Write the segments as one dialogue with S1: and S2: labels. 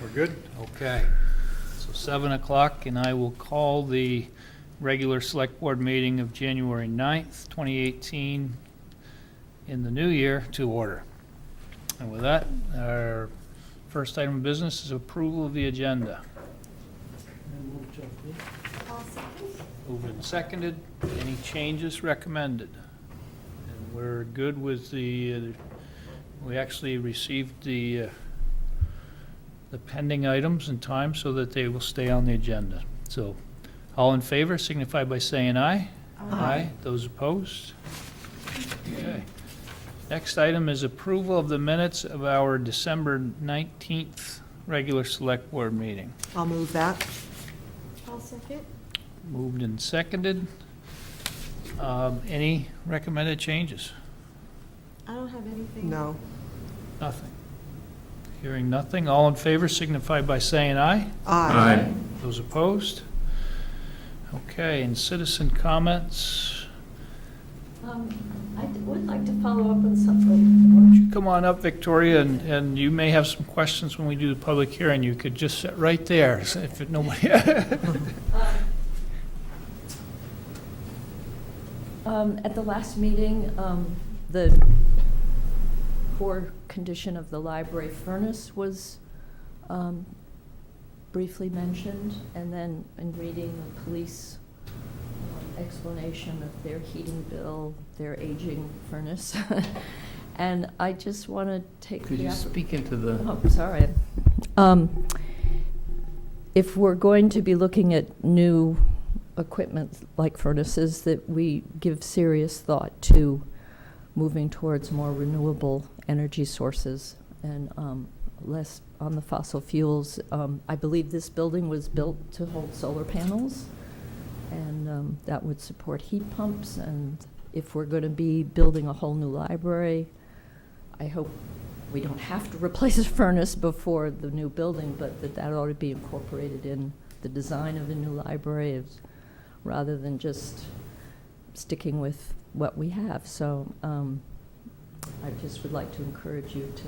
S1: We're good? Okay. So 7 o'clock, and I will call the regular Select Board meeting of January 9th, 2018 in the new year to order. And with that, our first item of business is approval of the agenda. Moved and seconded. Any changes recommended? And we're good with the, we actually received the pending items in time so that they will stay on the agenda. So, all in favor signify by saying aye. Aye. Those opposed? Okay. Next item is approval of the minutes of our December 19th regular Select Board meeting.
S2: I'll move that.
S3: I'll second.
S1: Moved and seconded. Any recommended changes?
S3: I don't have anything.
S2: No.
S1: Nothing. Hearing nothing, all in favor signify by saying aye.
S2: Aye.
S1: Those opposed? Okay, and citizen comments.
S4: I would like to follow up on something.
S1: Why don't you come on up, Victoria, and you may have some questions when we do the public hearing. You could just sit right there, so if nobody.
S4: At the last meeting, the poor condition of the library furnace was briefly mentioned, and then in reading the police explanation of their heating bill, their aging furnace. And I just want to take
S5: Could you speak into the...
S4: Oh, sorry. If we're going to be looking at new equipment like furnaces, that we give serious thought to moving towards more renewable energy sources and less on the fossil fuels. I believe this building was built to hold solar panels, and that would support heat pumps. And if we're going to be building a whole new library, I hope we don't have to replace a furnace before the new building, but that ought to be incorporated in the design of a new library rather than just sticking with what we have. So I just would like to encourage you to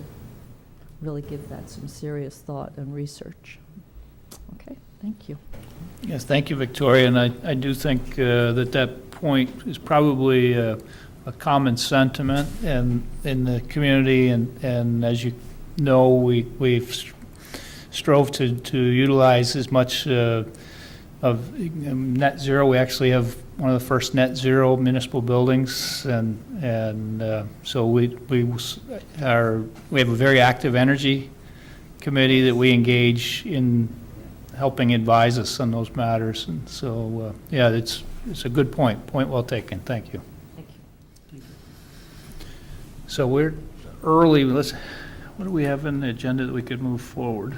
S4: really give that some serious thought and research. Okay, thank you.
S1: Yes, thank you, Victoria, and I do think that point is probably a common sentiment in the community, and as you know, we've strove to utilize as much of net zero. We actually have one of the first net zero municipal buildings, and so we have a very active energy committee that we engage in helping advise us on those matters. And so, yeah, it's a good point. Point well taken. Thank you.
S4: Thank you.
S1: So we're early. What do we have in the agenda that we could move forward?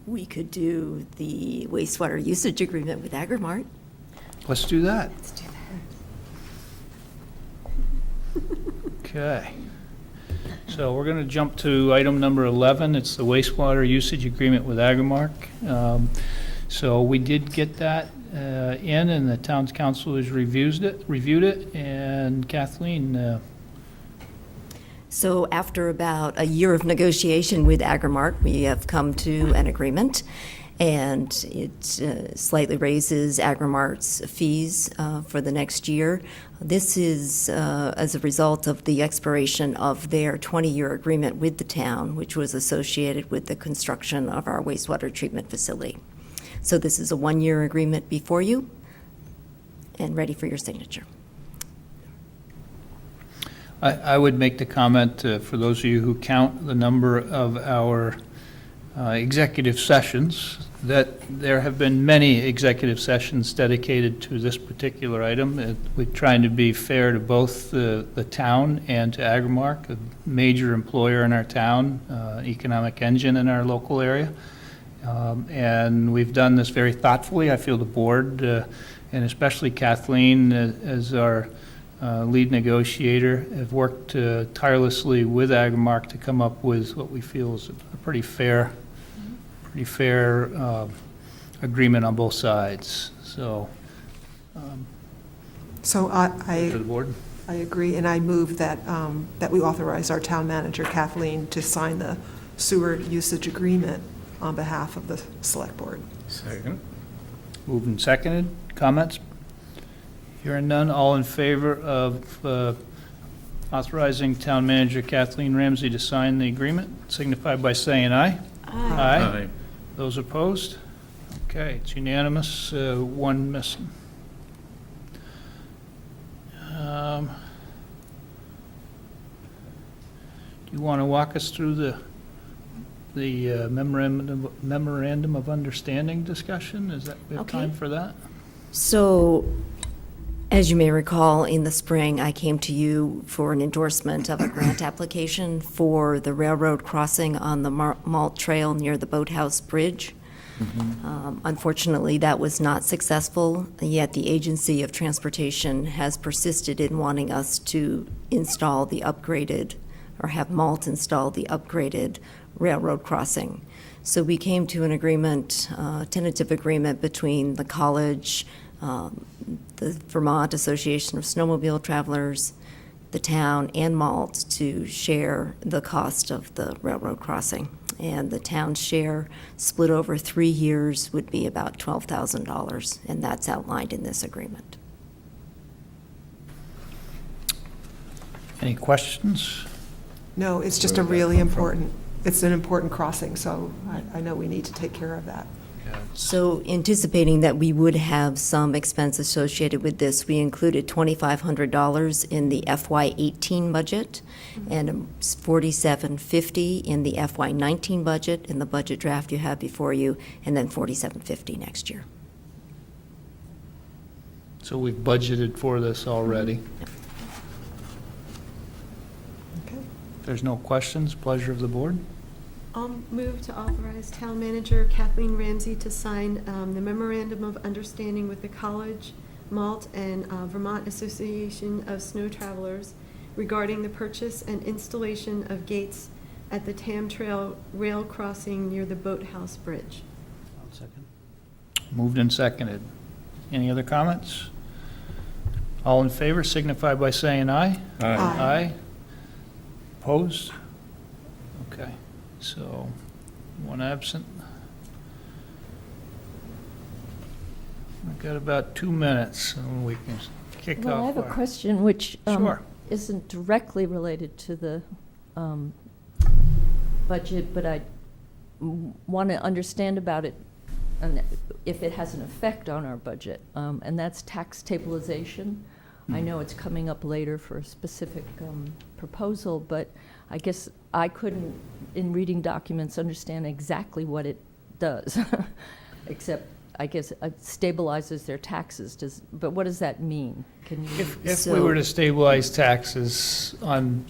S3: We could do the wastewater usage agreement with Agrimart.
S1: Let's do that.
S3: Let's do that.
S1: Okay. So we're going to jump to item number 11. It's the wastewater usage agreement with Agrimark. So we did get that in, and the town's council has reviewed it. And Kathleen.
S3: So after about a year of negotiation with Agrimart, we have come to an agreement, and it slightly raises Agrimart's fees for the next year. This is as a result of the expiration of their 20-year agreement with the town, which was associated with the construction of our wastewater treatment facility. So this is a one-year agreement before you and ready for your signature.
S1: I would make the comment, for those of you who count the number of our executive sessions, that there have been many executive sessions dedicated to this particular item. We're trying to be fair to both the town and to Agrimark, a major employer in our town, economic engine in our local area. And we've done this very thoughtfully. I feel the board, and especially Kathleen as our lead negotiator, have worked tirelessly with Agrimark to come up with what we feel is a pretty fair agreement on both sides. So
S2: So
S1: To the board?
S2: I agree, and I move that, that we authorize our town manager, Kathleen, to sign the sewer usage agreement on behalf of the select board.
S5: Second.
S1: Moved and seconded. Comments? Hearing none. All in favor of authorizing Town Manager Kathleen Ramsey to sign the agreement, signify by saying aye. Aye. Those opposed? Okay, it's unanimous, one missing. Do you want to walk us through the memorandum of understanding discussion? Is that, we have
S3: Okay.
S1: time for that?
S3: So, as you may recall, in the spring, I came to you for an endorsement of a grant application for the railroad crossing on the Malt Trail near the Boathouse Bridge. Unfortunately, that was not successful, yet the Agency of Transportation has persisted in wanting us to install the upgraded, or have Malt install the upgraded railroad crossing. So we came to an agreement, tentative agreement between the college, the Vermont Association of Snowmobile Travelers, the town, and Malt to share the cost of the railroad crossing. And the town's share, split over 3 years, would be about $12,000, and that's outlined in this agreement.
S1: Any questions?
S2: No, it's just a really important, it's an important crossing, so I know we need to take care of that.
S3: So anticipating that we would have some expense associated with this, we included $2,500 in the FY18 budget and $4,750 in the FY19 budget, in the budget draft you have before you, and then $4,750 next year.
S1: So we've budgeted for this already.
S2: Okay.
S1: If there's no questions, pleasure of the board.
S6: I'll move to authorize Town Manager Kathleen Ramsey to sign the memorandum of understanding with the college, Malt, and Vermont Association of Snow Travelers regarding the purchase and installation of gates at the Tam Trail rail crossing near the Boathouse Bridge.
S1: Moved and seconded. Any other comments? All in favor signify by saying aye.
S2: Aye.
S1: Aye. Opposed? Okay, so one absent. We've got about 2 minutes, and we can kick off.
S4: Well, I have a
S1: our-
S4: question which
S1: Sure.
S4: isn't directly related to the budget, but I want to understand about it and if it has an effect on our budget, and that's tax stabilization. I know it's coming up later for a specific proposal, but I guess I couldn't, in reading documents, understand exactly what it does, except I guess it stabilizes their taxes. But what does that mean? Can you?
S1: If we were to stabilize taxes on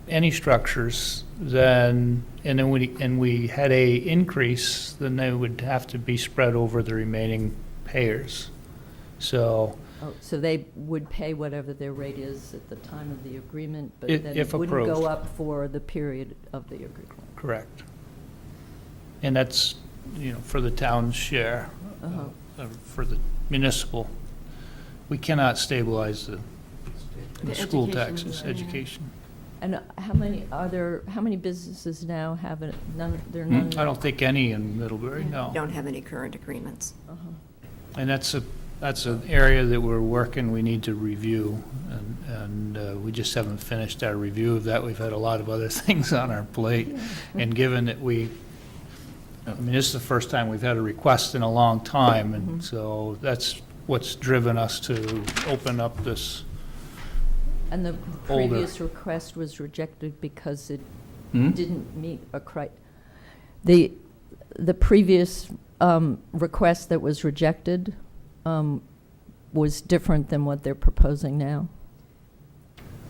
S1: any structures, then, and we had a increase, then they would have to be spread over the remaining payers. So
S4: Oh, so they would pay whatever their rate is at the time of the agreement, but
S1: If
S4: then it wouldn't
S1: approved.
S4: go up for the period of the agreement.
S1: correct. And that's, for the town's share,
S4: Uh-huh.
S1: for the municipal. We cannot stabilize the school
S6: education,
S1: taxes,
S6: yeah.
S1: education.
S4: And how many businesses now have it? None, there are none?
S1: I don't think any in Middlebury, no.
S3: Don't have any current agreements.
S4: Uh-huh.
S1: And that's an area that we're working, we need to review, and we just haven't finished our review of that. We've had a lot of other things on our plate, and given that this is the first time we've had a request in a long time, and so that's what's driven us to open up this.
S4: And the
S1: Older.
S4: previous request was rejected because it
S1: Hmm?
S4: didn't meet a the previous request that was rejected was different than what they're proposing now.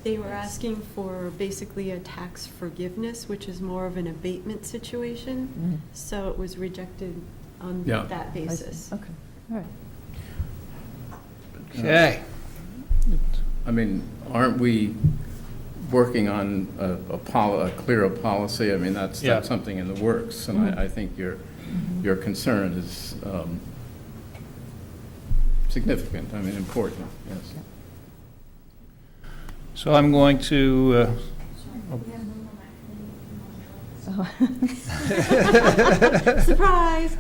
S6: They were asking for basically a tax forgiveness, which is more of an abatement situation, so it was rejected on
S5: Yeah.
S6: that
S4: I see.
S6: basis.
S4: Okay, all right.
S1: Okay.
S5: I mean, aren't we working on a clearer policy? I mean, that's
S1: Yeah.
S5: something in the works, and I think your concern is significant, I mean, important, yes.
S1: So I'm going to,
S6: Surprise!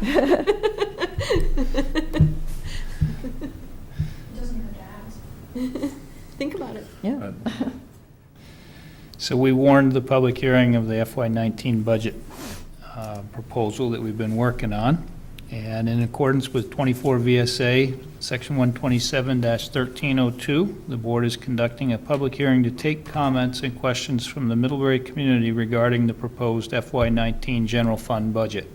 S6: Think about it.
S4: Yeah.
S1: so we warned the public hearing of the FY19 budget proposal that we've been working on. And in accordance with 24 VSA, Section 127-1302, the board is conducting a public hearing to take comments and questions from the Middlebury community regarding the proposed FY19 general fund budget.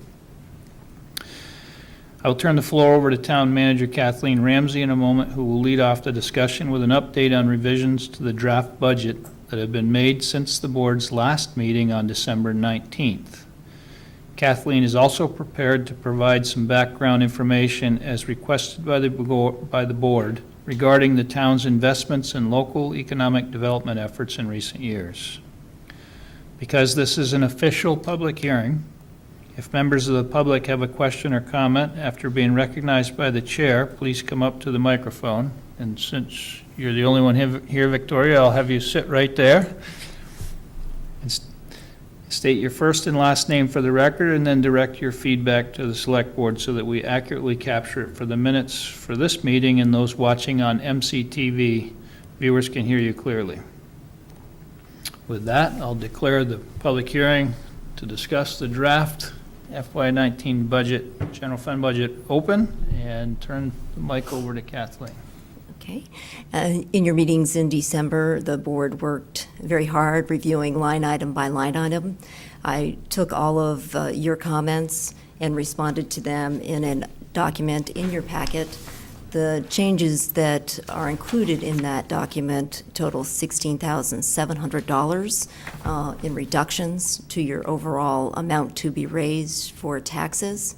S1: I will turn the floor over to Town Manager Kathleen Ramsey in a moment, who will lead off the discussion with an update on revisions to the draft budget that have been made since the board's last meeting on December 19th. Kathleen is also prepared to provide some background information as requested by the board regarding the town's investments in local economic development efforts in recent years. Because this is an official public hearing, if members of the public have a question or comment after being recognized by the chair, please come up to the microphone. And since you're the only one here, Victoria, I'll have you sit right there. And state your first and last name for the record, and then direct your feedback to the select board so that we accurately capture it for the minutes for this meeting, and those watching on MCTV viewers can hear you clearly. With that, I'll declare the public hearing to discuss the draft FY19 budget, general fund budget open, and turn the mic over to Kathleen.
S3: Okay. In your meetings in December, the board worked very hard reviewing line item by line item. I took all of your comments and responded to them in a document in your packet. The changes that are included in that document total $16,700 in reductions to your overall amount to be raised for taxes.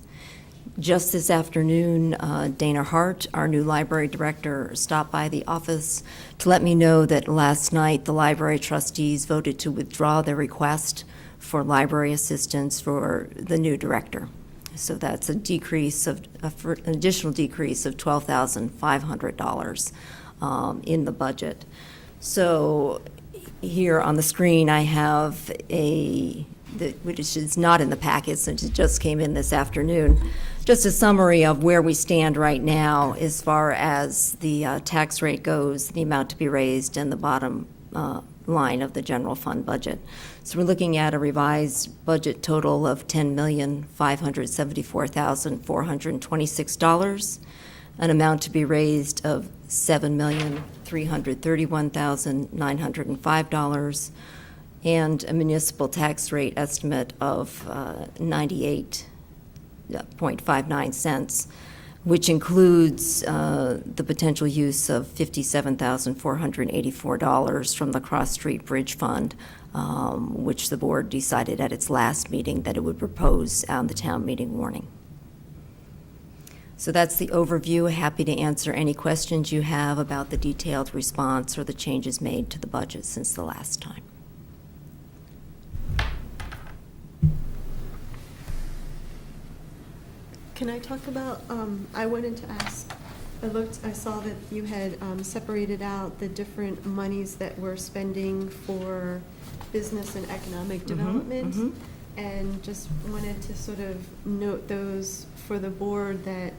S3: Just this afternoon, Dana Hart, our new library director, stopped by the office to let me know that last night the library trustees voted to withdraw their request for library assistance for the new director. So that's a decrease of, an additional decrease of $12,500 in the budget. So here on the screen, I have which is not in the packet since it just came in this afternoon, just a summary of where we stand right now as far as the tax rate goes, the amount to be raised, and the bottom line of the general fund budget. So we're looking at a revised budget total of $10,574,426, an amount to be raised of $7,331,905, and a municipal tax rate estimate of 98.59 cents, which includes the potential use of $57,484 from the Cross Street Bridge Fund, which the board decided at its last meeting that it would propose on the town meeting warning. So that's the overview. Happy to answer any questions you have about the detailed response or the changes made to the budget since the last time.
S6: Can I talk about, I wanted to ask, I saw that you had separated out the different monies that we're spending for business and economic development. And just wanted to sort of note those for the board that,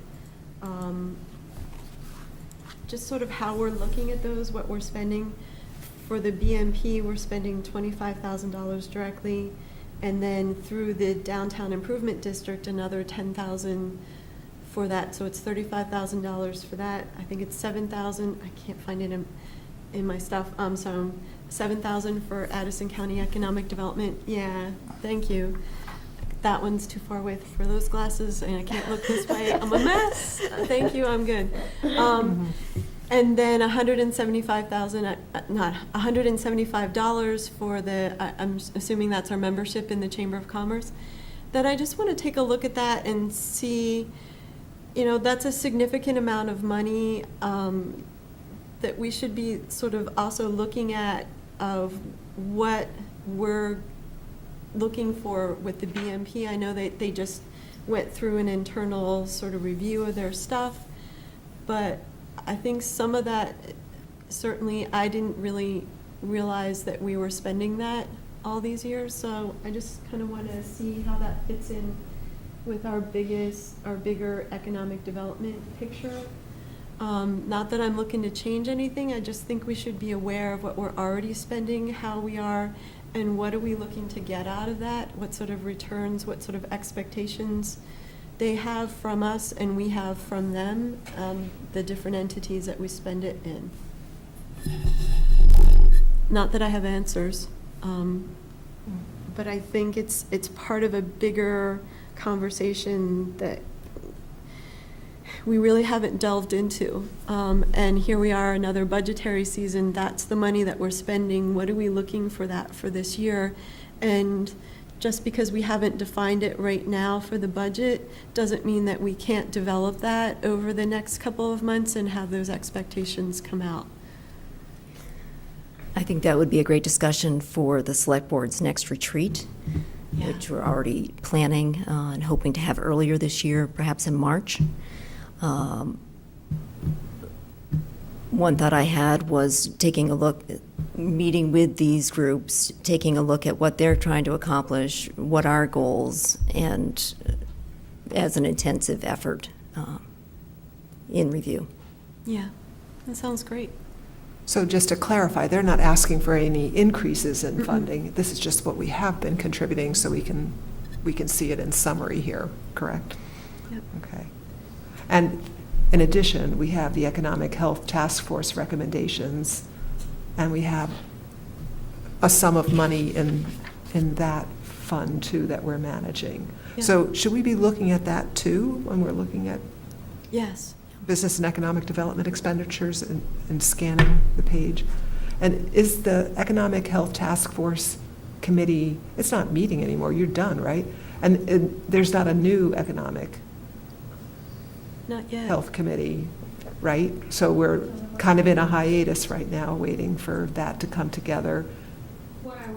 S6: just sort of how we're looking at those, what we're spending. For the BMP, we're spending $25,000 directly. And then through the Downtown Improvement District, another $10,000 for that. So it's $35,000 for that. I think it's $7,000. I can't find it in my stuff. So $7,000 for Addison County Economic Development. Yeah, thank you. That one's too far away for those glasses, and I can't look this way. I'm a mess. Thank you. I'm good. And then $175 for the, I'm assuming that's our membership in the Chamber of Commerce, that I just want to take a look at that and see, you know, that's a significant amount of money that we should be sort of also looking at of what we're looking for with the BMP. I know that they just went through an internal sort of review of their stuff, but I think some of that, certainly, I didn't really realize that we were spending that all these years, so I just kind of want to see how that fits in with our bigger economic development picture. Not that I'm looking to change anything, I just think we should be aware of what we're already spending, how we are, and what are we looking to get out of that, what sort of returns, what sort of expectations they have from us and we have from them, the different entities that we spend it in. Not that I have answers, but I think it's part of a bigger conversation that we really haven't delved into. And here we are, another budgetary season, that's the money that we're spending. What are we looking for that for this year? And just because we haven't defined it right now for the budget doesn't mean that we can't develop that over the next couple of months and have those expectations come out.
S3: I think that would be a great discussion for the Select Board's next retreat,
S6: Yeah.
S3: which we're already planning and hoping to have earlier this year, perhaps in March. One thought I had was taking a look, meeting with these groups, taking a look at what they're trying to accomplish, what our goals, and as an intensive effort in review.
S6: Yeah, that sounds great.
S2: So just to clarify, they're not asking for any increases in funding. This is just what we have been contributing, so we can see it in summary here, correct?
S6: Yep.
S2: Okay. And in addition, we have the Economic Health Task Force recommendations, and we have a sum of money in that fund, too, that we're managing.
S6: Yeah.
S2: So should we be looking at that, too, when we're looking at
S6: Yes.
S2: business and economic development expenditures and scanning the page? And is the Economic Health Task Force Committee, it's not meeting anymore, you're done, right? And there's not a new Economic
S6: Not yet.
S2: Health Committee, right? So we're kind of in a hiatus right now, waiting for that to come together.
S7: What I had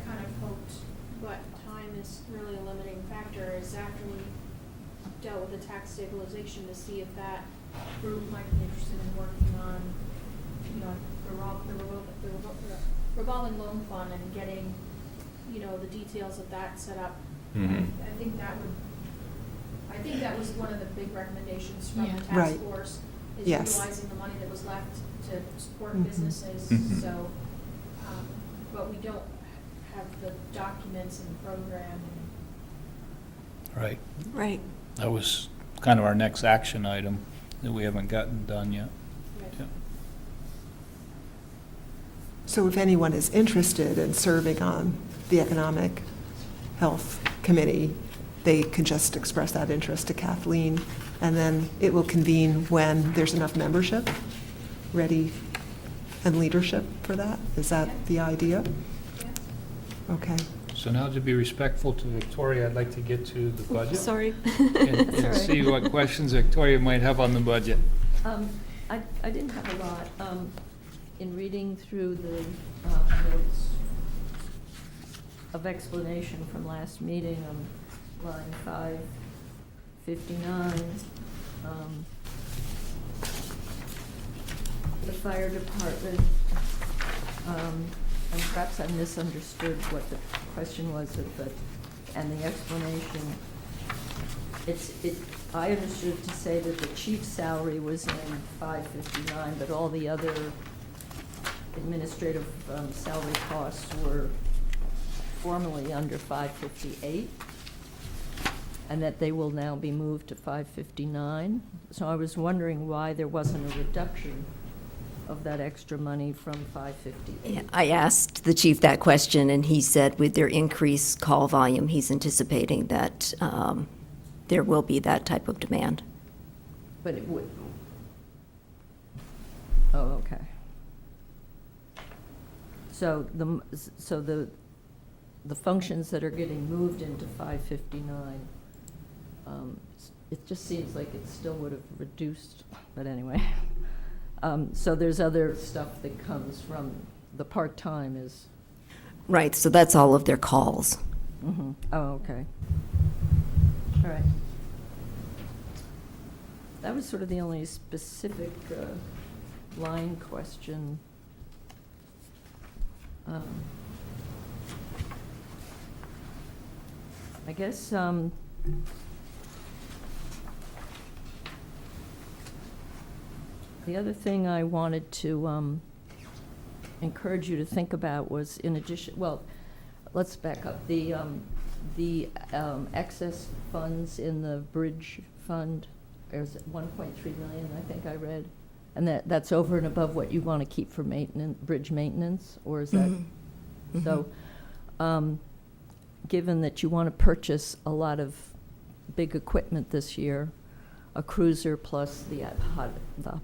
S7: kind of hoped, but time is really a limiting factor, is after we dealt with the tax stabilization, to see if that group might be interested in working on, the revolving loan fund and getting, the details of that set up.
S5: Mhm.
S7: I think that was one of the big recommendations from the
S2: Yeah.
S7: task
S2: Right.
S7: force, is
S2: Yes.
S7: utilizing the money that was left to support
S2: Mhm.
S7: businesses,
S5: Mhm.
S7: so, but we don't have the documents and the program and
S1: Right.
S6: Right.
S1: That was kind of our next action item that we haven't gotten done yet. Yeah.
S2: So if anyone is interested in serving on the Economic Health Committee, they can just express that interest to Kathleen, and then it will convene when there's enough membership ready and leadership for that? Is that the idea? Okay.
S1: So now, to be respectful to Victoria, I'd like to get to the budget.
S6: Sorry.
S1: And see what questions Victoria might have on the budget.
S4: I didn't have a lot. In reading through the notes of explanation from last meeting on line 559, the fire department, and perhaps I misunderstood what the question was, and the explanation. I understood to say that the chief's salary was in 559, but all the other administrative salary costs were formally under 558, and that they will now be moved to 559. So I was wondering why there wasn't a reduction of that extra money from 558.
S3: I asked the chief that question, and he said with their increased call volume, he's anticipating that there will be that type of demand.
S4: But it would. Oh, okay. So the functions that are getting moved into 559, it just seems like it still would have reduced, but anyway. So there's other stuff that comes from the part-time is.
S3: Right, so that's all of their calls.
S4: Oh, okay. All right. That was sort of the only specific line question. I guess the other thing I wanted to encourage you to think about was, in addition, well, let's back up. The excess funds in the bridge fund, there's 1.3 million, I think I read. And that's over and above what you want to keep for maintenance, bridge maintenance, or is that?
S3: Mm-hmm.
S4: So, given that you want to purchase a lot of big equipment this year, a cruiser plus the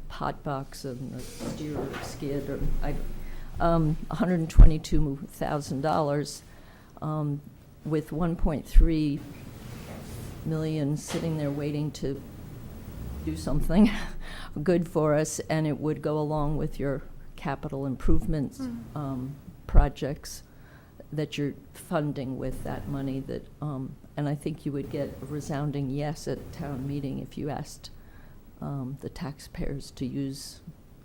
S4: hot box and the steer skid, or $122,000, with 1.3 million sitting there waiting to do something good for us, and it would go along with your capital improvements projects that you're funding with that money. That and I think you would get a resounding yes at town meeting if you asked the taxpayers to use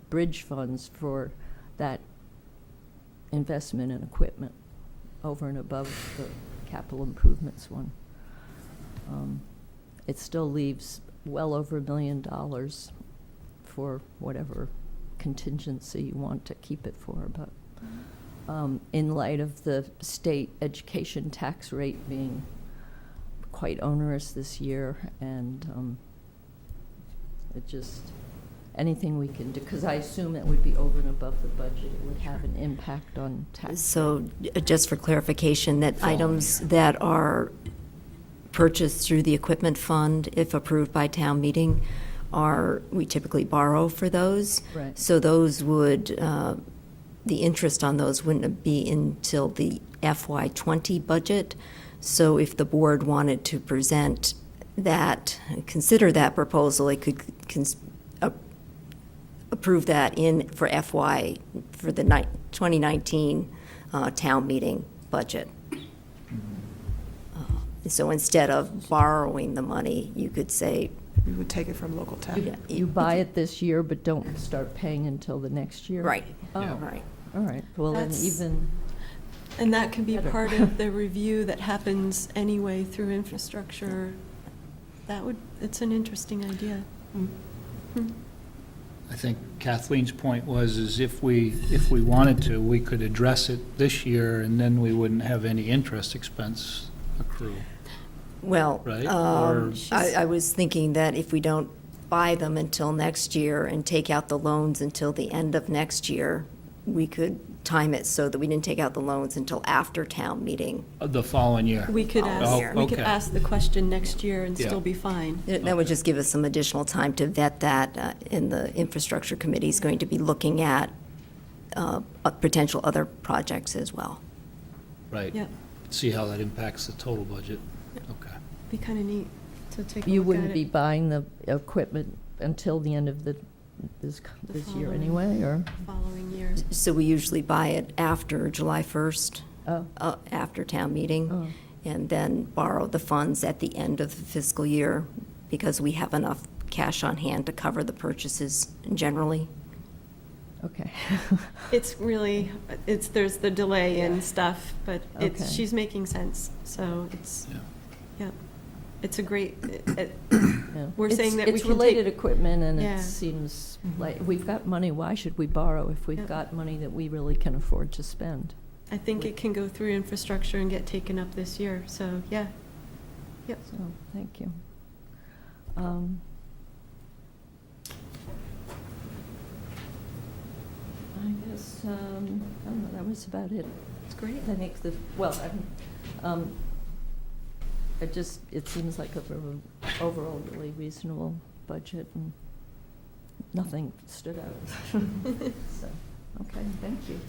S4: bridge funds for that investment in equipment over and above the capital improvements one. It still leaves well over $1 million for whatever contingency you want to keep it for, but in light of the state education tax rate being quite onerous this year, and it just, anything we can do, because I assume it would be over and above the budget, it would have an impact on tax.
S3: So just for clarification, that items that are purchased through the equipment fund, if approved by town meeting, we typically borrow for those.
S4: Right.
S3: So those would, the interest on those wouldn't be until the FY20 budget. So if the board wanted to present that, consider that proposal, it could approve that for the 2019 town meeting budget. So instead of borrowing the money, you could say,
S2: We would take it from local tax.
S4: You buy it this year, but don't start paying until the next year?
S3: right,
S4: Oh,
S3: right.
S4: all right. Well, then
S6: That's-
S4: even,
S6: And that can be
S4: Better.
S6: part of the review that happens anyway through infrastructure. It's an interesting idea.
S1: I think Kathleen's point is if we wanted to, we could address it this year, and then we wouldn't have any interest expense accrue.
S3: Well,
S1: Right, or-
S3: I was thinking that if we don't buy them until next year and take out the loans until the end of next year, we could time it so that we didn't take out the loans until after town meeting.
S1: The following year.
S6: We could
S3: Oh,
S6: ask, we could
S1: okay.
S6: ask the question next year and
S1: Yeah.
S6: still be fine.
S3: That would just give us some additional time to vet that, and the infrastructure committee is going to be looking at potential other projects as well.
S1: Right.
S6: Yep,
S1: See how that impacts the total budget. Okay.
S6: be kind of neat to take a
S4: you
S6: look
S4: wouldn't
S6: at
S4: be
S6: it.
S4: buying the equipment until the end of this year
S6: following-
S4: anyway, or?
S6: Following year.
S3: So we usually buy it after July 1st,
S4: Oh,
S3: after town meeting,
S4: Oh.
S3: and then borrow the funds at the end of the fiscal year because we have enough cash on hand to cover the purchases generally.
S4: okay.
S6: It's really, there's the delay and stuff, but
S4: Okay.
S6: she's making sense, so
S1: Yeah.
S6: yeah. It's a great,
S4: Yeah.
S6: We're
S4: It's-
S6: saying that we
S4: It's
S6: can
S4: related
S6: take-
S4: equipment, and
S6: Yeah.
S4: it seems like, we've got money, why should we borrow if we've
S6: Yeah.
S4: got money that we really can afford to spend?
S6: I think it can go through infrastructure and get taken up this year, so, yeah. Yep.
S4: So, thank you. I guess, I don't know, that was about it.
S6: It's great.
S4: I think it seems like overall really reasonable budget, and nothing stood out. So, okay, thank you.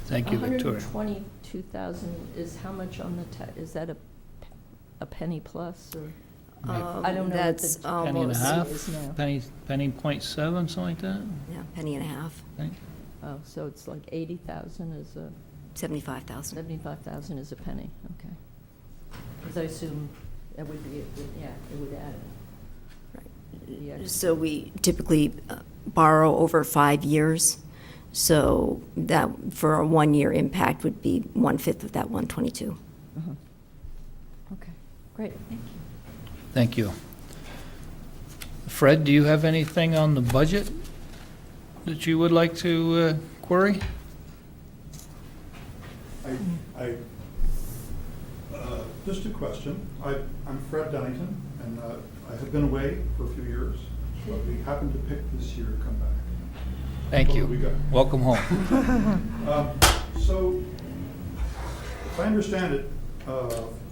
S1: Thank you, Victoria.
S4: 122,000 is how much on the, is that a penny plus, or? I don't know what
S3: That's
S4: the
S1: Penny and a
S3: almost,
S1: half,
S4: is now.
S1: penny point seven, something like that?
S3: yeah, penny and a half,
S1: I think.
S4: Oh, so it's like 80,000 is a,
S3: 75,000.
S4: 75,000 is a penny, okay. Because I assume that would be, yeah, it would add.
S3: Right. So we typically borrow over 5 years. So that, for a 1-year impact, would be 1/5 of that 122.
S4: Okay, great, thank you.
S1: Thank you. Fred, do you have anything on the budget that you would like to query?
S8: Just a question. I'm Fred Dunnington, and I have been away for a few years, but we happened to pick this year to come back.
S1: Thank
S8: What have we
S1: you.
S8: got?
S1: Welcome home.
S8: So, if I understand it,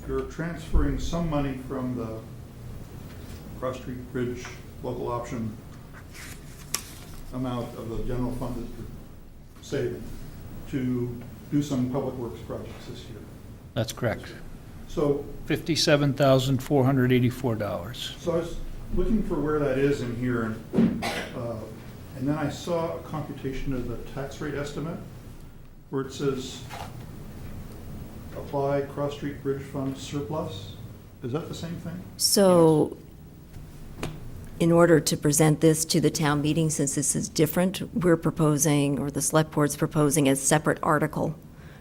S8: you're transferring some money from the Cross Street Bridge local option amount of the general fund that you're saving to do some public works projects this year.
S1: That's correct.
S8: So,
S1: $57,484.
S8: So I was looking for where that is in here, and then I saw a computation of the tax rate estimate where it says apply Cross Street Bridge Fund surplus. Is that the same thing?
S3: So in order to present this to the town meeting, since this is different, we're proposing, or the select board's proposing, a separate article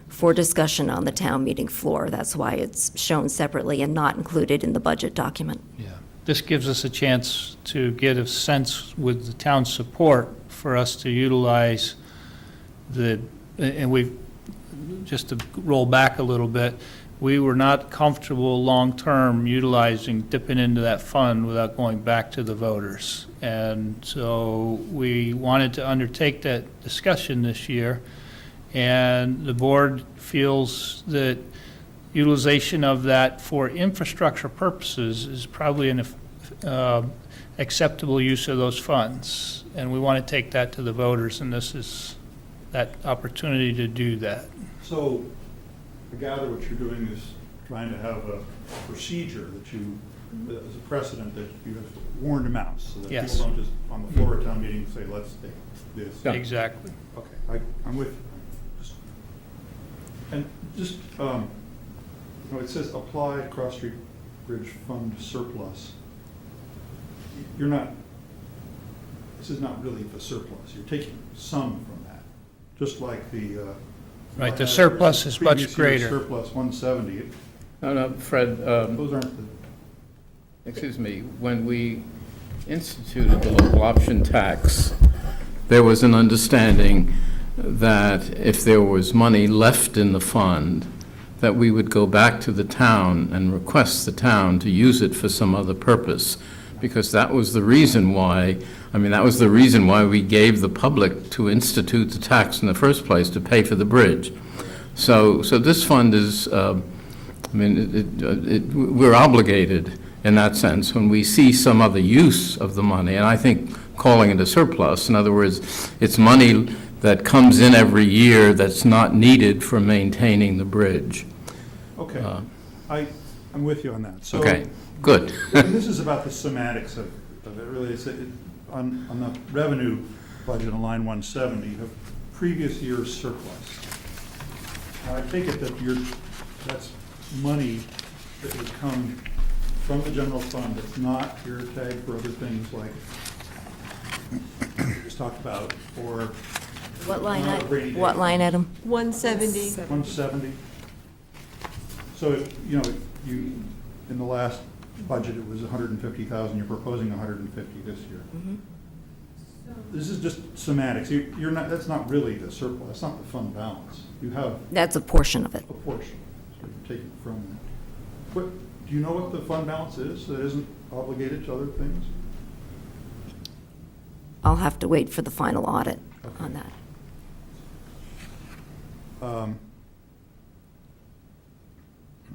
S3: for discussion on the town meeting floor. That's why it's shown separately and not included in the budget document.
S1: Yeah. This gives us a chance to get a sense with the town's support for us to utilize and just to roll back a little bit, we were not comfortable long-term dipping into that fund without going back to the voters. And so we wanted to undertake that discussion this year, and the board feels that utilization of that for infrastructure purposes is probably an acceptable use of those funds. And we want to take that to the voters, and this is that opportunity to do that.
S8: So I gather what you're doing is trying to have a procedure that you, as a precedent, that you have warned amounts so that
S1: Yes.
S8: people don't just on the floor of town meeting say, let's take this.
S5: Yeah.
S1: Exactly.
S8: Okay, I'm with you. And just, it says apply Cross Street Bridge Fund surplus. You're not, this is not really the surplus. You're taking some from that, just like the.
S1: Right, the surplus is much
S8: previous year's
S1: greater.
S8: Surplus 170.
S5: No, Fred,
S8: Those aren't the.
S5: excuse me, when we instituted the local option tax, there was an understanding that if there was money left in the fund, that we would go back to the town and request the town to use it for some other purpose, because that was the reason why, we gave the public to institute the tax in the first place, to pay for the bridge. So this fund is, we're obligated in that sense when we see some other use of the money, and I think calling it a surplus, in other words, it's money that comes in every year that's not needed for maintaining the bridge.
S8: Okay, I'm with you on that. So,
S5: Okay, good.
S8: and this is about the semantics of it, really. It's on the revenue budget on line 170, you have previous year's surplus. Now, I take it that that's money that would come from the general fund that's not your tag for other things like we just talked about, or
S3: What line,
S8: rainy day.
S3: what line item?
S6: 170.
S8: 170. So, you in the last budget, it was 150,000, you're proposing 150 this year. This is just semantics. You're not, that's not really the surplus, that's not the fund balance. You have
S3: That's a portion of it.
S8: a portion, so you're taking from that. What, do you know what the fund balance is that isn't obligated to other things?
S3: I'll have to wait for the final audit
S8: Okay.
S3: on that.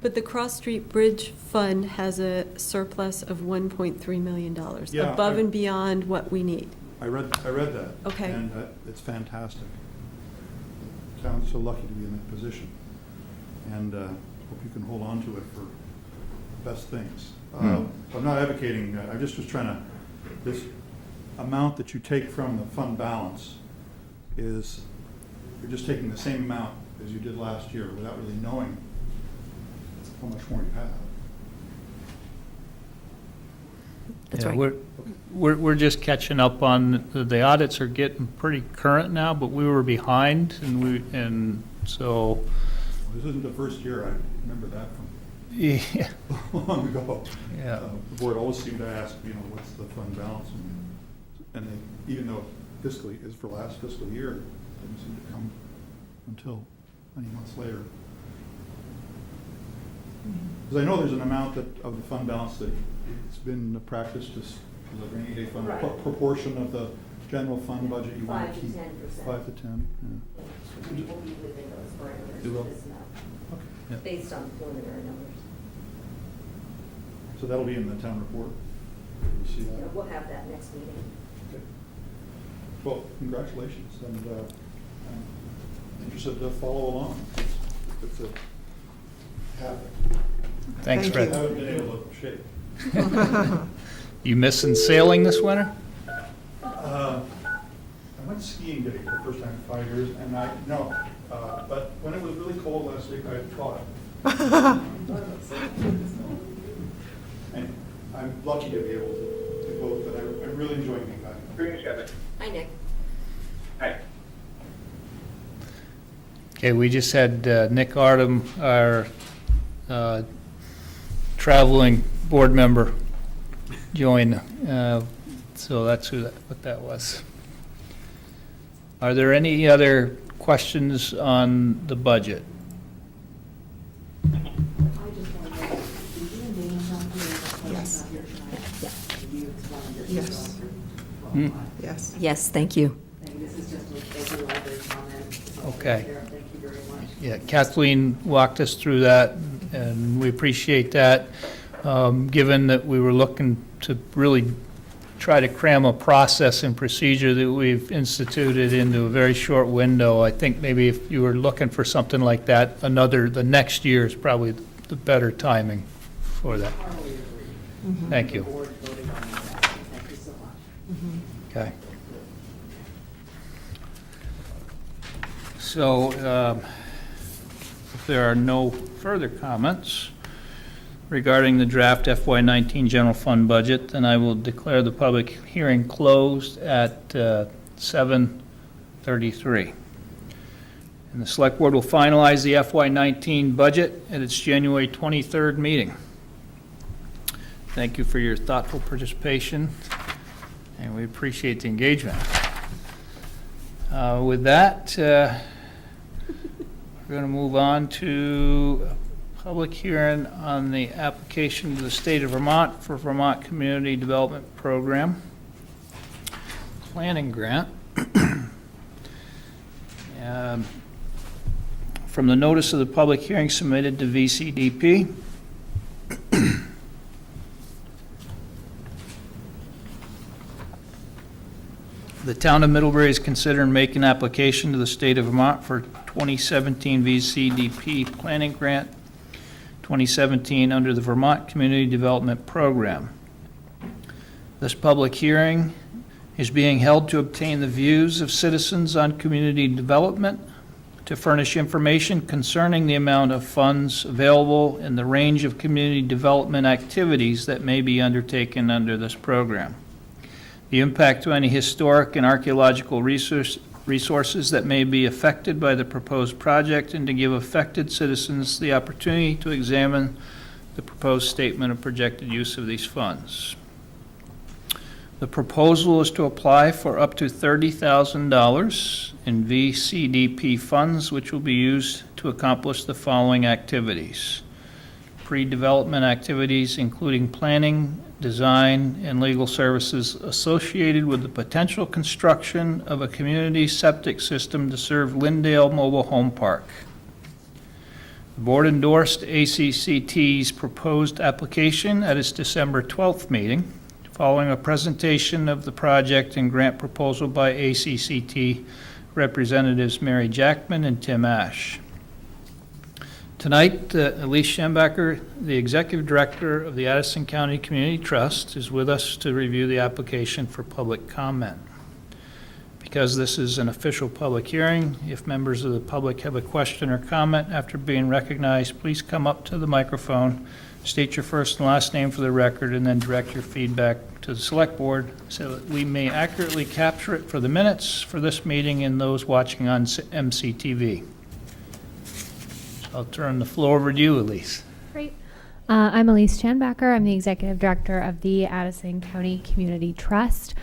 S6: But the Cross Street Bridge Fund has a surplus of $1.3 million,
S8: Yeah,
S6: above
S8: I-
S6: and beyond what we need.
S8: I read that.
S6: Okay.
S8: And it's fantastic. Town's so lucky to be in that position. And hope you can hold on to it for best things. I'm not advocating, I just was trying to, this amount that you take from the fund balance is, you're just taking the same amount as you did last year without really knowing how much more you have.
S3: That's
S1: Yeah,
S3: right.
S1: We're just catching up on, the audits are getting pretty current now, but we were behind, and so,
S8: This isn't the first year, I remember that
S1: yeah,
S8: from long ago.
S1: yeah.
S8: The board always seemed to ask, what's the fund balance? And they, even though fiscally is for last fiscal year, it didn't seem to come until many months later. Because I know there's an amount of the fund balance that it's been the practice to, the rainy day fund, proportion of the general fund budget you want to keep.
S3: 5 to 10%.
S8: 5 to 10, yeah.
S3: We will be within those parameters
S8: You will?
S3: for this amount,
S8: Okay.
S1: Yeah.
S3: based on preliminary numbers.
S8: So that'll be in the town report. We'll see
S3: Yeah,
S8: that.
S3: we'll have that next meeting.
S8: Okay. Well, congratulations, and I'm interested to follow along. It's a habit.
S1: Thanks,
S2: Thank
S8: I
S1: Fred.
S8: haven't been able to shake.
S1: You missing sailing this winter?
S8: I went skiing today for the first time in 5 years, and but when it was really cold last week, I thought. And I'm lucky to be able to go, but I'm really enjoying being back.
S9: Greetings, Kevin.
S3: Hi, Nick.
S9: Hi.
S1: Okay, we just had Nick Artem, our traveling board member, join, so that's what that was. Are there any other questions on the budget?
S2: Yes. Yes.
S1: Hmm?
S2: Yes.
S3: Yes, thank you.
S1: Okay. Yeah, Kathleen walked us through that, and we appreciate that. Given that we were looking to really try to cram a process and procedure that we've instituted into a very short window, I think maybe if you were looking for something like that, the next year is probably the better timing for that. Thank you. Okay. So, if there are no further comments regarding the draft FY19 general fund budget, then I will declare the public hearing closed at 7:33. And the Select Board will finalize the FY19 budget at its January 23rd meeting. Thank you for your thoughtful participation, and we appreciate the engagement. With that, we're going to move on to a public hearing on the application to the state of Vermont for Vermont Community Development Program planning grant. From the notice of the public hearing submitted to VCDP, the town of Middlebury is considering making application to the state of Vermont for 2017 VCDP planning grant 2017 under the Vermont Community Development Program. This public hearing is being held to obtain the views of citizens on community development, to furnish information concerning the amount of funds available and the range of community development activities that may be undertaken under this program, the impact to any historic and archaeological resources that may be affected by the proposed project, and to give affected citizens the opportunity to examine the proposed statement of projected use of these funds. The proposal is to apply for up to $30,000 in VCDP funds, which will be used to accomplish the following activities: pre-development activities including planning, design, and legal services associated with the potential construction of a community septic system to serve Lindale Mobile Home Park. The board endorsed ACCT's proposed application at its December 12th meeting, following a presentation of the project and grant proposal by ACCT representatives Mary Jackman and Tim Ash. Tonight, Elise Schembacher, the Executive Director of the Addison County Community Trust, is with us to review the application for public comment. because this is an official public hearing, if members of the public have a question or comment after being recognized, please come up to the microphone, state your first and last name for the record, and then direct your feedback to the Select Board so that we may accurately capture it for the minutes for this meeting and those watching on MCTV. I'll turn the floor over to you, Elise.
S9: Great. I'm Elise Chanbacker. I'm the Executive Director of the Addison County Community Trust.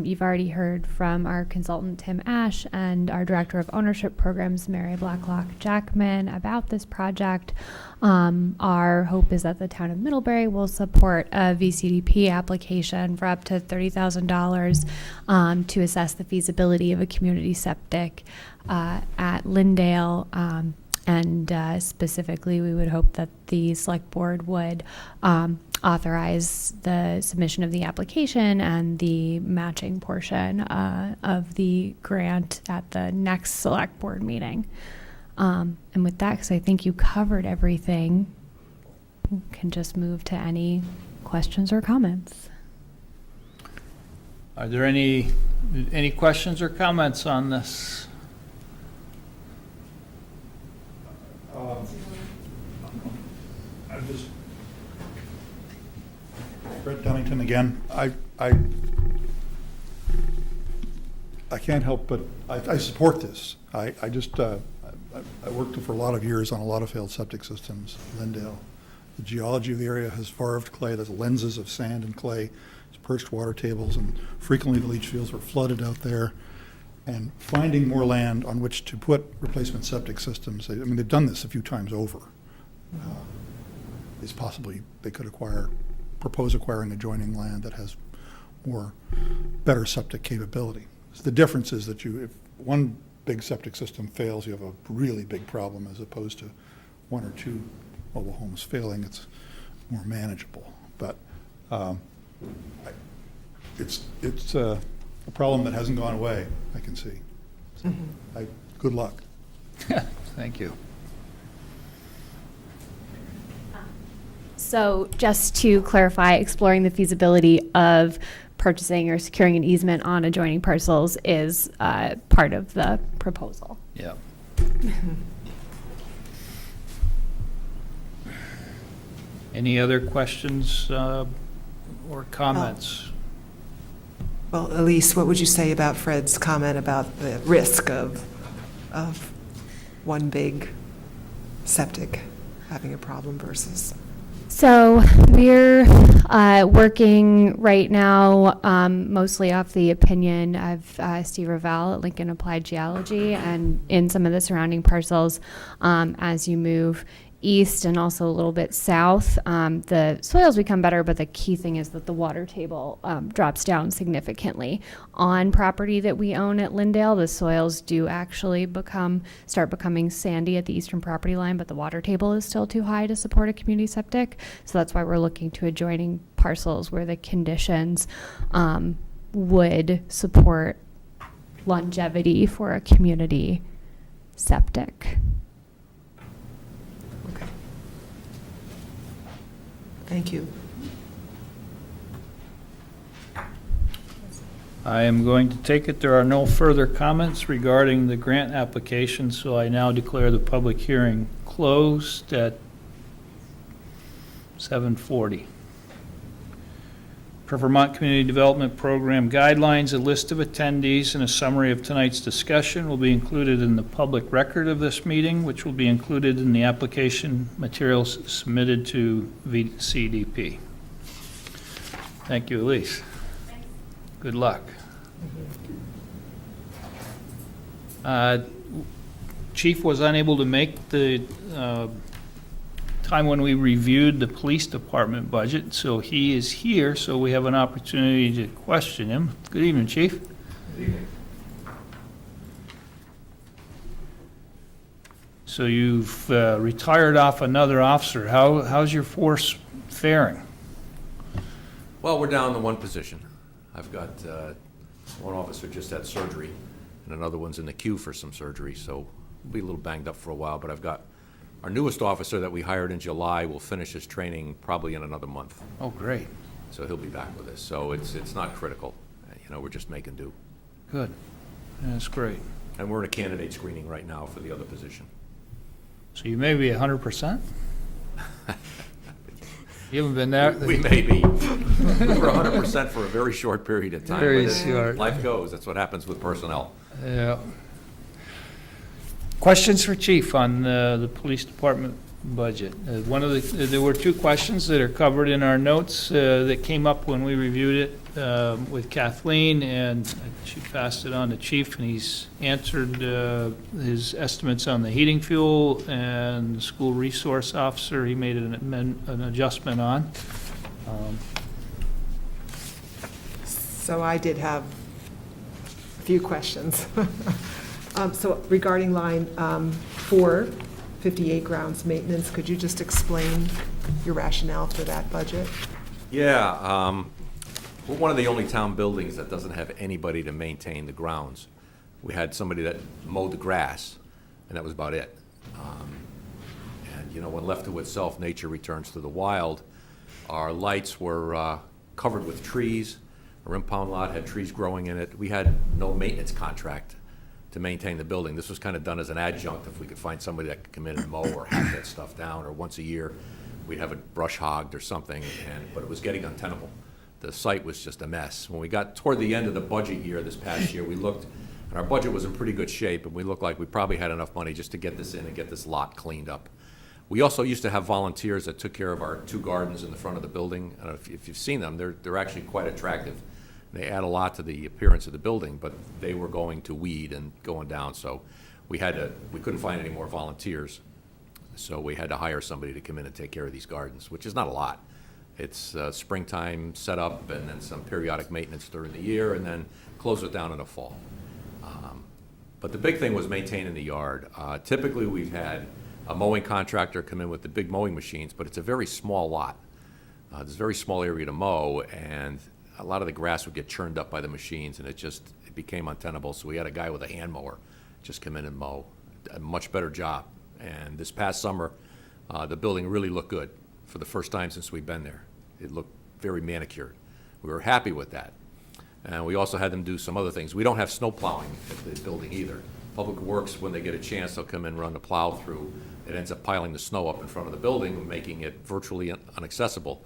S9: You've already heard from our consultant, Tim Ash, and our Director of Ownership Programs, Mary Blacklock Jackman, about this project. Our hope is that the town of Middlebury will support a VCDP application for up to $30,000 to assess the feasibility of a community septic at Lindale. And specifically, we would hope that the Select Board would authorize the submission of the application and the matching portion of the grant at the next Select Board meeting. And with that, because I think you covered everything, we can just move to any questions or comments.
S1: Are there any questions or comments on this?
S8: Brett Dunnington again. I can't help but, I support this. I worked for a lot of years on a lot of failed septic systems, Lindale. The geology of the area has varved clay. There's lenses of sand and clay. There's perched water tables, and frequently the leach fields were flooded out there. And finding more land on which to put replacement septic systems, I mean, they've done this a few times over. Is possibly they could propose acquiring adjoining land that has better septic capability. So the difference is that if one big septic system fails, you have a really big problem, as opposed to one or two mobile homes failing. It's more manageable. But it's a problem that hasn't gone away, I can see. So good luck.
S1: Thank you.
S9: So just to clarify, exploring the feasibility of purchasing or securing an easement on adjoining parcels is part of the proposal.
S1: Yeah. Any other questions or comments?
S2: Well, Elise, what would you say about Fred's comment about the risk of one big septic having a problem versus?
S9: So we're working right now mostly off the opinion of Steve Ravel at Lincoln Applied Geology, and in some of the surrounding parcels, as you move east and also a little bit south, the soils become better, but the key thing is that the water table drops down significantly. On property that we own at Lindale, the soils do actually start becoming sandy at the eastern property line, but the water table is still too high to support a community septic. So that's why we're looking to adjoining parcels where the conditions would support longevity for a community septic.
S2: Thank you.
S1: I am going to take it there are no further comments regarding the grant application, so I now declare the public hearing closed at 7:40. Per Vermont Community Development Program guidelines, a list of attendees and a summary of tonight's discussion will be included in the public record of this meeting, which will be included in the application materials submitted to VCDP. Thank you, Elise.
S9: Thanks.
S1: Good luck. Chief was unable to make the time when we reviewed the police department budget, so he is here, so we have an opportunity to question him. Good evening, Chief.
S10: Good evening.
S1: So you've retired off another officer. How's your force faring?
S10: Well, we're down to one position. I've got one officer just had surgery, and another one's in the queue for some surgery, so we'll be a little banged up for a while, but I've got our newest officer that we hired in July will finish his training probably in another month.
S1: Oh, great.
S10: So he'll be back with us. So it's not critical. You know, we're just making do.
S1: Good. That's great.
S10: And we're in a candidate screening right now for the other position.
S1: So you may be 100%? You haven't been there?
S10: We may be. We were 100% for a very short period of time.
S1: Very
S10: but
S1: short.
S10: Life goes. That's what happens with personnel.
S1: Yeah. Questions for Chief on the police department budget? There were two questions that are covered in our notes that came up when we reviewed it with Kathleen, and she passed it on to Chief, and he's answered his estimates on the heating fuel, and the school resource officer, he made an adjustment on.
S2: So I did have a few questions. So regarding line 4, 58 grounds maintenance, could you just explain your rationale for that budget?
S10: Yeah, we're one of the only town buildings that doesn't have anybody to maintain the grounds. We had somebody that mowed the grass, and that was about it. And, you know, when left to itself, nature returns to the wild. Our lights were covered with trees. Our impound lot had trees growing in it. We had no maintenance contract to maintain the building. This was kind of done as an adjunct if we could find somebody that could come in and mow or hack that stuff down, or once a year, we'd have it brush hogged or something, but it was getting untenable. The site was just a mess. When we got toward the end of the budget year this past year, we looked, and our budget was in pretty good shape, and we looked like we probably had enough money just to get this in and get this lot cleaned up. We also used to have volunteers that took care of our 2 gardens in the front of the building. I don't know if you've seen them. They're actually quite attractive. They add a lot to the appearance of the building, but they were going to weed and going down, so we couldn't find any more volunteers. So we had to hire somebody to come in and take care of these gardens, which is not a lot. It's springtime setup and then some periodic maintenance during the year, and then close it down in the fall. But the big thing was maintaining the yard. Typically, we've had a mowing contractor come in with the big mowing machines, but it's a very small lot. There's a very small area to mow, and a lot of the grass would get churned up by the machines, and it became untenable. So we had a guy with a hand mower just come in and mow. A much better job. And this past summer, the building really looked good for the first time since we've been there. It looked very manicured. We were happy with that. And we also had them do some other things. We don't have snow plowing at the building either. Public Works, when they get a chance, they'll come in and run the plow through. It ends up piling the snow up in front of the building, making it virtually inaccessible.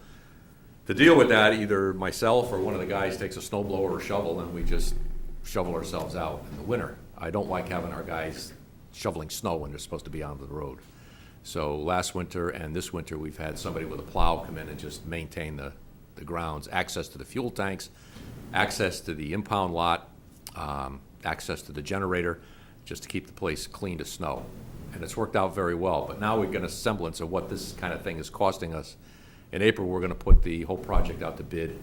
S10: To deal with that, either myself or one of the guys takes a snow blower or shovel, and we just shovel ourselves out in the winter. I don't like having our guys shoveling snow when they're supposed to be on the road. So last winter and this winter, we've had somebody with a plow come in and just maintain the grounds, access to the fuel tanks, access to the impound lot, access to the generator, just to keep the place clean to snow. And it's worked out very well. But now we've got a semblance of what this kind of thing is costing us. In April, we're going to put the whole project out to bid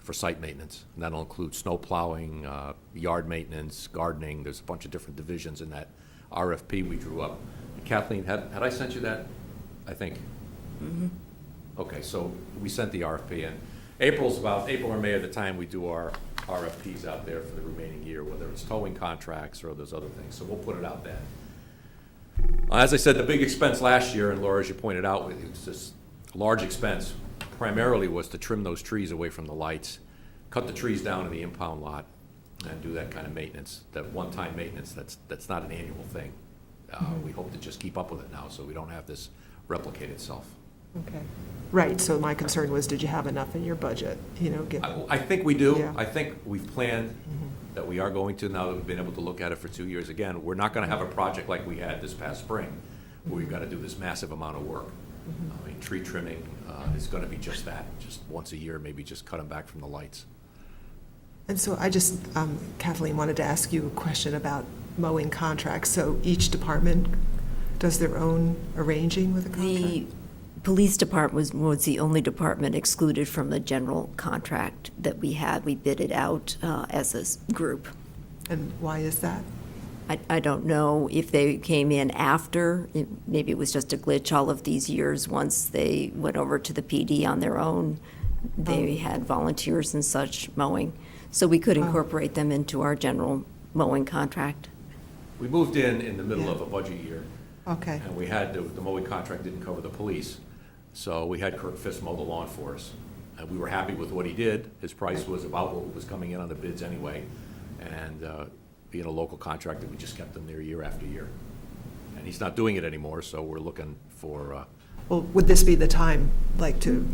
S10: for site maintenance. And that'll include snow plowing, yard maintenance, gardening. There's a bunch of different divisions in that RFP we drew up. Kathleen, had I sent you that? I think. Mm-hmm. Okay, so we sent the RFP in. April or May of the time we do our RFPs out there for the remaining year, whether it's towing contracts or those other things. So we'll put it out then. As I said, the big expense last year, and Laura, as you pointed out, it was this large expense, primarily was to trim those trees away from the lights, cut the trees down in the impound lot, and do that kind of maintenance, that one-time maintenance. That's not an annual thing. We hope to just keep up with it now so we don't have this replicate itself.
S2: Okay. Right, so my concern was, did you have enough in your budget,
S10: I think we do.
S2: Yeah.
S10: I think we've planned that we are going to, now that we've been able to look at it for 2 years. Again, we're not going to have a project like we had this past spring, where we've got to do this massive amount of work. I mean, tree trimming is going to be just that, just once a year, maybe just cut them back from the lights.
S2: And so I just, Kathleen, wanted to ask you a question about mowing contracts. So each department does their own arranging with the contract?
S3: The police department was the only department excluded from the general contract that we had. We bid it out as a group.
S2: And why is that?
S3: I don't know if they came in after. Maybe it was just a glitch all of these years. Once they went over to the PD on their own, they had volunteers and such mowing. So we could incorporate them into our general mowing contract.
S10: We moved in the middle of a budget year.
S2: Okay.
S10: And we had, the mowing contract didn't cover the police. So we had Kirk Fisk mow the lawn for us. And we were happy with what he did. His price was about what was coming in on the bids anyway. And being a local contractor, we just kept him there year after year. And he's not doing it anymore, so we're looking for,
S2: Well, would this be the time, like, to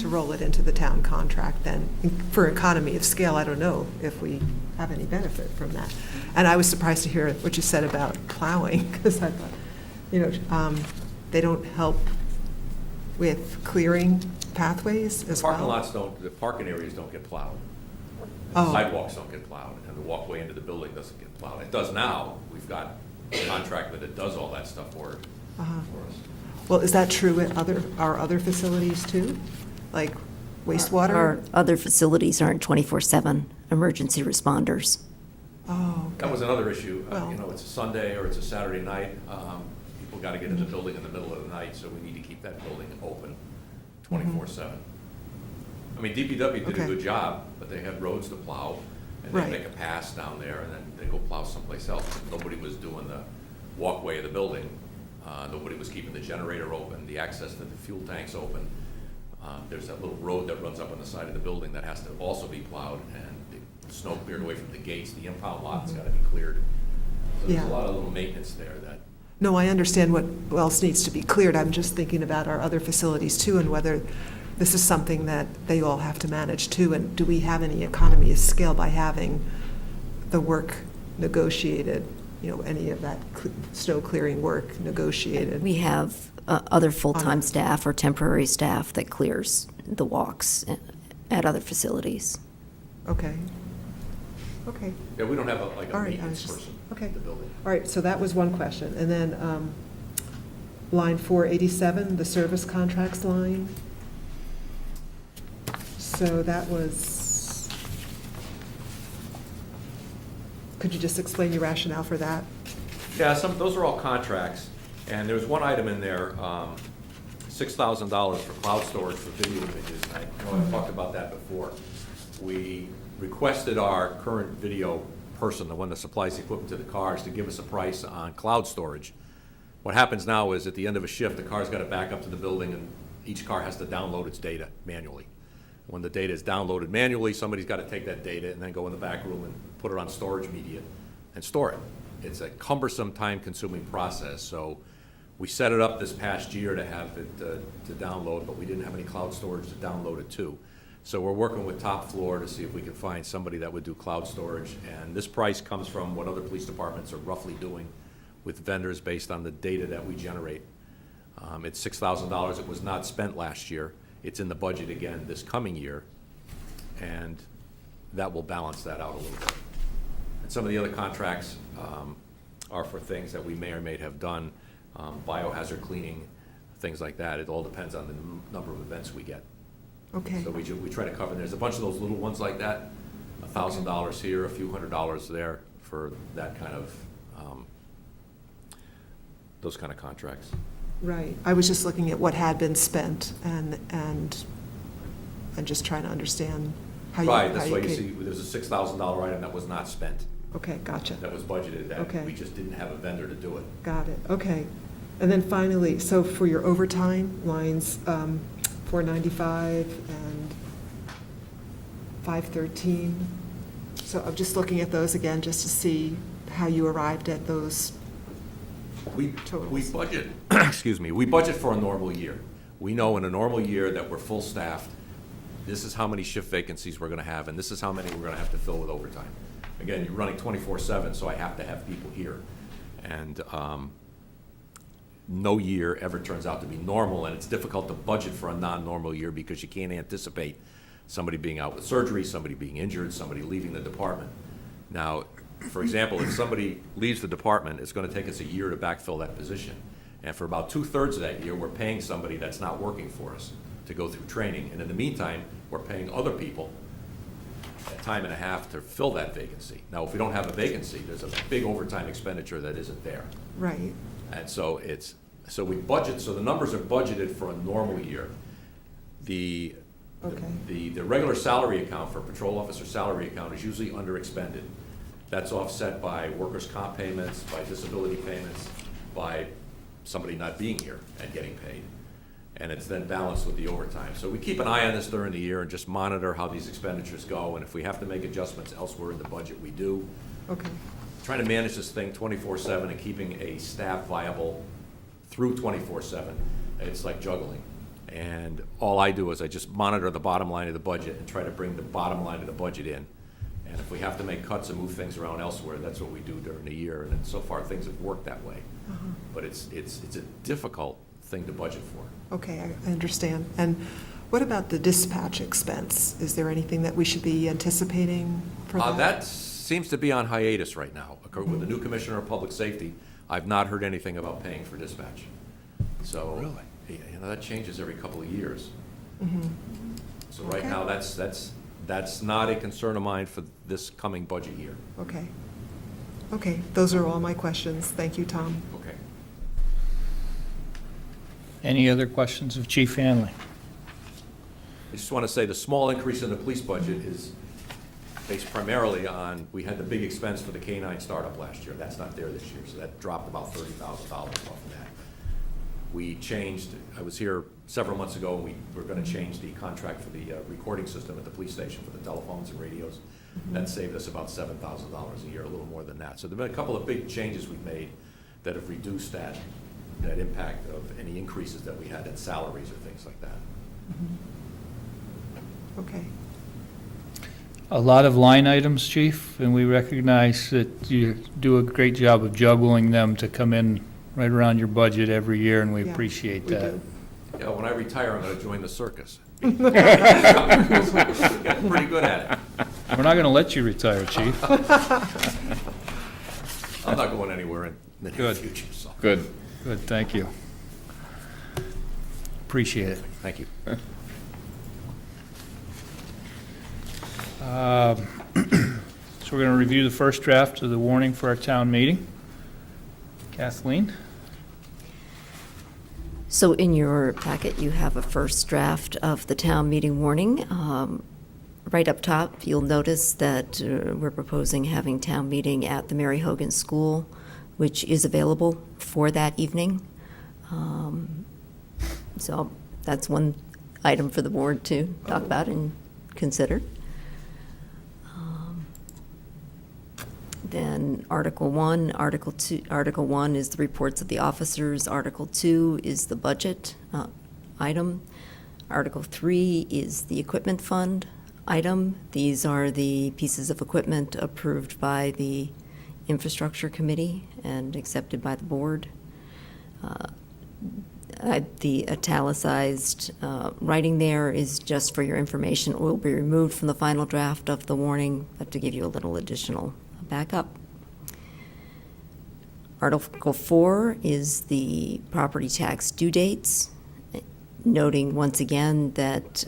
S2: roll it into the town contract then? For economy of scale, I don't know if we have any benefit from that. And I was surprised to hear what you said about plowing, because I thought, they don't help with clearing pathways as well?
S10: parking lots the parking areas don't get plowed. And
S2: Oh.
S10: sidewalks don't get plowed, and the walkway into the building doesn't get plowed. It does now. We've got a contractor that does all that stuff for us.
S2: Well, is that true at our other facilities too? Like wastewater?
S3: Our other facilities aren't 24/7 emergency responders.
S2: Oh, okay.
S10: That was another issue.
S2: Well-
S10: It's a Sunday or it's a Saturday night. People got to get in the building in the middle of the night, so we need to keep that building open 24/7. I mean, DPW did a
S2: Okay.
S10: good job, but they had roads to plow, and they
S2: Right.
S10: make a pass down there, and then they go plow someplace else. Nobody was doing the walkway of the building. Nobody was keeping the generator open, the access to the fuel tanks open. There's that little road that runs up on the side of the building that has to also be plowed, and the snow cleared away from the gates. The impound lot's got to be cleared. So there's a
S2: Yeah.
S10: lot of little maintenance there that,
S2: No, I understand what else needs to be cleared. I'm just thinking about our other facilities too, and whether this is something that they all have to manage too. And do we have any economy of scale by having the work negotiated, any of that snow clearing work negotiated?
S3: We have other full-time staff or temporary staff that clears the walks at other facilities.
S2: Okay. Okay.
S10: yeah, we don't have
S2: All
S10: a
S2: right, I was
S10: maintenance
S2: just,
S10: person
S2: okay.
S10: in the building.
S2: All right, so that was one question. And then line 487, the service contracts line. So that was, could you just explain your rationale for that?
S10: Yeah, those are all contracts, and there's one item in there, $6,000 for cloud storage for video images. I know I've talked about that before. We requested our current video person, the one that supplies the equipment to the cars, to give us a price on cloud storage. What happens now is at the end of a shift, the car's got to back up to the building, and each car has to download its data manually. When the data is downloaded manually, somebody's got to take that data and then go in the back room and put it on storage media and store it. It's a cumbersome, time-consuming process, so we set it up this past year to have it to download, but we didn't have any cloud storage to download it to. So we're working with Top Floor to see if we can find somebody that would do cloud storage, and this price comes from what other police departments are roughly doing with vendors based on the data that we generate. It's $6,000. It was not spent last year. It's in the budget again this coming year, and that will balance that out a little bit. And some of the other contracts are for things that we may or may have done, biohazard cleaning, things like that. It all depends on the number of events we get.
S2: Okay.
S10: So we try to cover, there's a bunch of those little ones like that, $1,000 here, a few $100s there for that kind of, those kind of contracts.
S2: Right. I was just looking at what had been spent and just trying to understand how you.
S10: Right, that's
S2: how
S10: why you
S2: could-
S10: see, there's a $6,000 item that was not spent,
S2: Okay, gotcha.
S10: that was budgeted, that
S2: Okay.
S10: we just didn't have a vendor to do it.
S2: Got it, okay. And then finally, so for your overtime lines, 495 and 513, so I'm just looking at those again, just to see how you arrived at those.
S10: We
S2: Totals.
S10: budget, excuse me, we budget for a normal year. We know in a normal year that we're full-staffed, this is how many shift vacancies we're gonna have, and this is how many we're gonna have to fill with overtime. Again, you're running 24/7, so I have to have people here. And no year ever turns out to be normal, and it's difficult to budget for a non-normal year because you can't anticipate somebody being out with surgery, somebody being injured, somebody leaving the department. Now, for example, if somebody leaves the department, it's gonna take us a year to backfill that position. And for about 2/3 of that year, we're paying somebody that's not working for us to go through training. And in the meantime, we're paying other people a time and a half to fill that vacancy. Now, if we don't have a vacancy, there's a big overtime expenditure that isn't there.
S2: Right,
S10: And so so we budget, so the numbers are budgeted for a normal year. The regular salary account for patrol officer salary account is usually underexpended. That's offset by workers' comp payments, by disability payments, by somebody not being here and getting paid. and it's then balanced with the overtime. So we keep an eye on this during the year and just monitor how these expenditures go, and if we have to make adjustments elsewhere in the budget, we do.
S2: Okay,
S10: Trying to manage this thing 24/7 and keeping a staff viable through 24/7, it's like juggling. And all I do is I just monitor the bottom line of the budget and try to bring the bottom line of the budget in. And if we have to make cuts and move things around elsewhere, that's what we do during the year. And so far, things have worked that way. But it's a difficult thing to budget for.
S2: okay, I understand. And what about the dispatch expense? Is there anything that we should be anticipating for that?
S10: That seems to be on hiatus right now. With the new Commissioner of Public Safety, I've not heard anything about paying for dispatch. So, that changes every couple of years. So right
S2: Okay.
S10: now, that's not a concern of mine for this coming budget year.
S2: Okay. Okay, those are all my questions. Thank you, Tom.
S10: Okay.
S1: Any other questions of Chief Hanley?
S10: I just want to say the small increase in the police budget is based primarily on, we had the big expense for the K-9 startup last year. That's not there this year, so that dropped about $30,000 off of that. We changed, I was here several months ago, and we were going to change the contract for the recording system at the police station for the telephones and radios. That saved us about $7,000 a year, a little more than that. So there have been a couple of big changes we've made that have reduced that impact of any increases that we had in salaries or things like that.
S2: Okay.
S1: A lot of line items, Chief, and we recognize that you do a great job of juggling them to come in right around your budget every year, and we
S2: Yeah,
S1: appreciate
S2: we
S1: that.
S2: do.
S10: Yeah, when I retire, I'm going to join the circus. Getting pretty good at it.
S1: We're not going to let you retire, Chief.
S10: I'm not going anywhere in the near
S1: Good.
S10: future, so.
S5: Good.
S1: Good, thank you. Appreciate it.
S10: Thank you.
S1: So we're going to review the first draft of the warning for our town meeting. Kathleen?
S3: So in your packet, you have a first draft of the town meeting warning. Right up top, you'll notice that we're proposing having town meeting at the Mary Hogan School, which is available for that evening. So that's one item for the board to talk about and consider. Then Article 1, Article 2, Article 1 is the reports of the officers. Article 2 is the budget item. Article 3 is the equipment fund item. These are the pieces of equipment approved by the Infrastructure Committee and accepted by the board. The italicized writing there is just for your information. It will be removed from the final draft of the warning, but to give you a little additional backup. Article 4 is the property tax due dates, noting once again that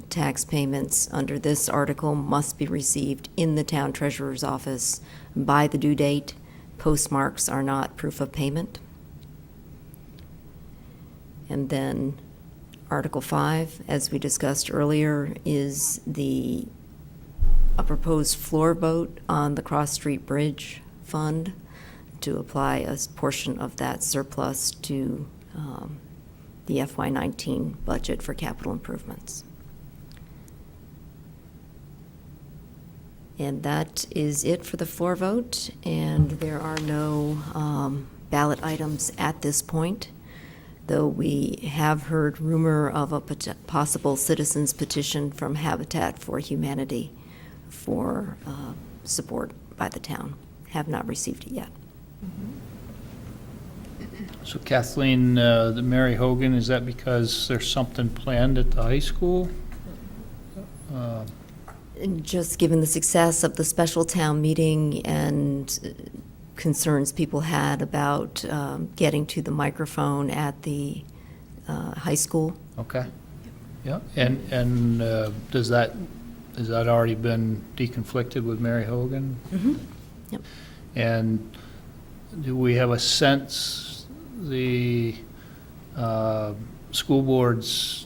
S3: tax payments under this article must be received in the town treasurer's office by the due date. Postmarks are not proof of payment. And then Article 5, as we discussed earlier, is a proposed floor vote on the Cross Street Bridge Fund to apply a portion of that surplus to the FY19 budget for capital improvements. And that is it for the floor vote, and there are no ballot items at this point, though we have heard rumor of a possible citizens petition from Habitat for Humanity for support by the town. Have not received it yet.
S1: So Kathleen, the Mary Hogan, is that because there's something planned at the high school?
S3: And just given the success of the special town meeting and concerns people had about getting to the microphone at the high school.
S1: Okay. Yeah, and has that already been deconflicted with Mary Hogan?
S3: Mm-hmm. Yep.
S1: And do we have a sense the school board's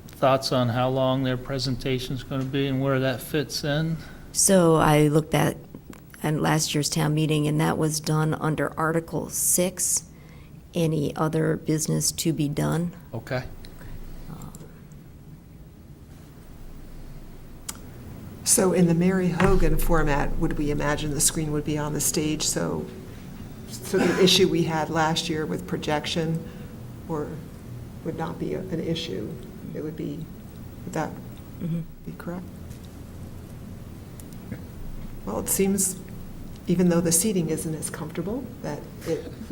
S1: thoughts on how long their presentation's going to be and where that fits in?
S3: So I looked at last year's town meeting, and that was done under Article 6, any other business to be done.
S1: Okay.
S2: So in the Mary Hogan format, would we imagine the screen would be on the stage? So the issue we had last year with projection or would not be an issue? It would be, would that be correct? Well, it seems, even though the seating isn't as comfortable, that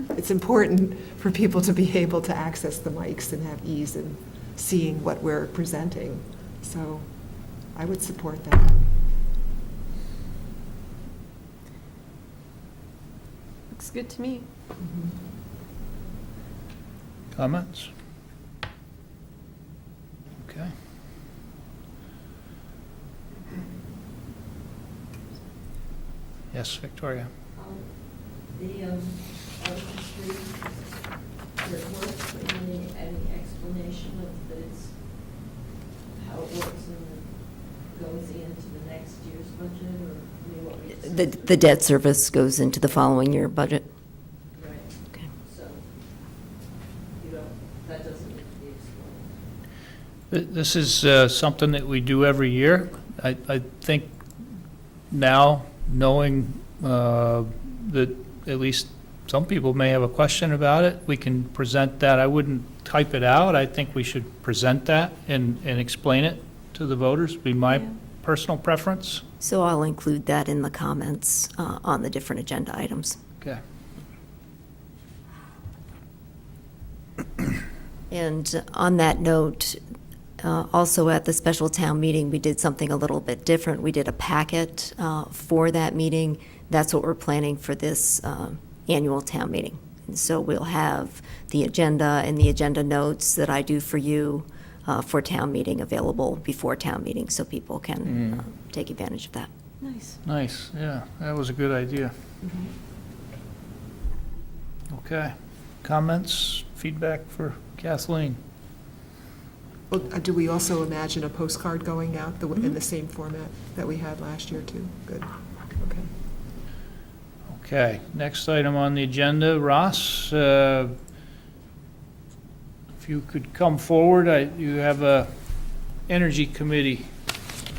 S2: it's important for people to be able to access the mics and have ease in seeing what we're presenting. So I would support that.
S6: Looks good to me.
S1: Comments? Okay. Yes, Victoria?
S4: The Article 3, is it worth any explanation of this, how it works and goes into the next year's budget, or I mean, what we
S3: The debt service goes into the following year budget.
S4: Right.
S3: Okay.
S4: So, that doesn't need to be explained.
S1: This is something that we do every year. I think now, knowing that at least some people may have a question about it, we can present that. I wouldn't type it out. I think we should present that and explain it to the voters, be my personal preference.
S3: So I'll include that in the comments on the different agenda items.
S1: Okay.
S3: And on that note, also at the special town meeting, we did something a little bit different. We did a packet for that meeting. That's what we're planning for this annual town meeting. And so we'll have the agenda and the agenda notes that I do for you for town meeting available before town meeting, so people can take advantage of that.
S6: Nice.
S1: Nice, yeah, that was a good idea. Okay. Comments, feedback for Kathleen?
S2: Well, do we also imagine a postcard going out in the same format that we had last year too? Good, okay.
S1: Okay, next item on the agenda, Ross, if you could come forward, you have a Energy Committee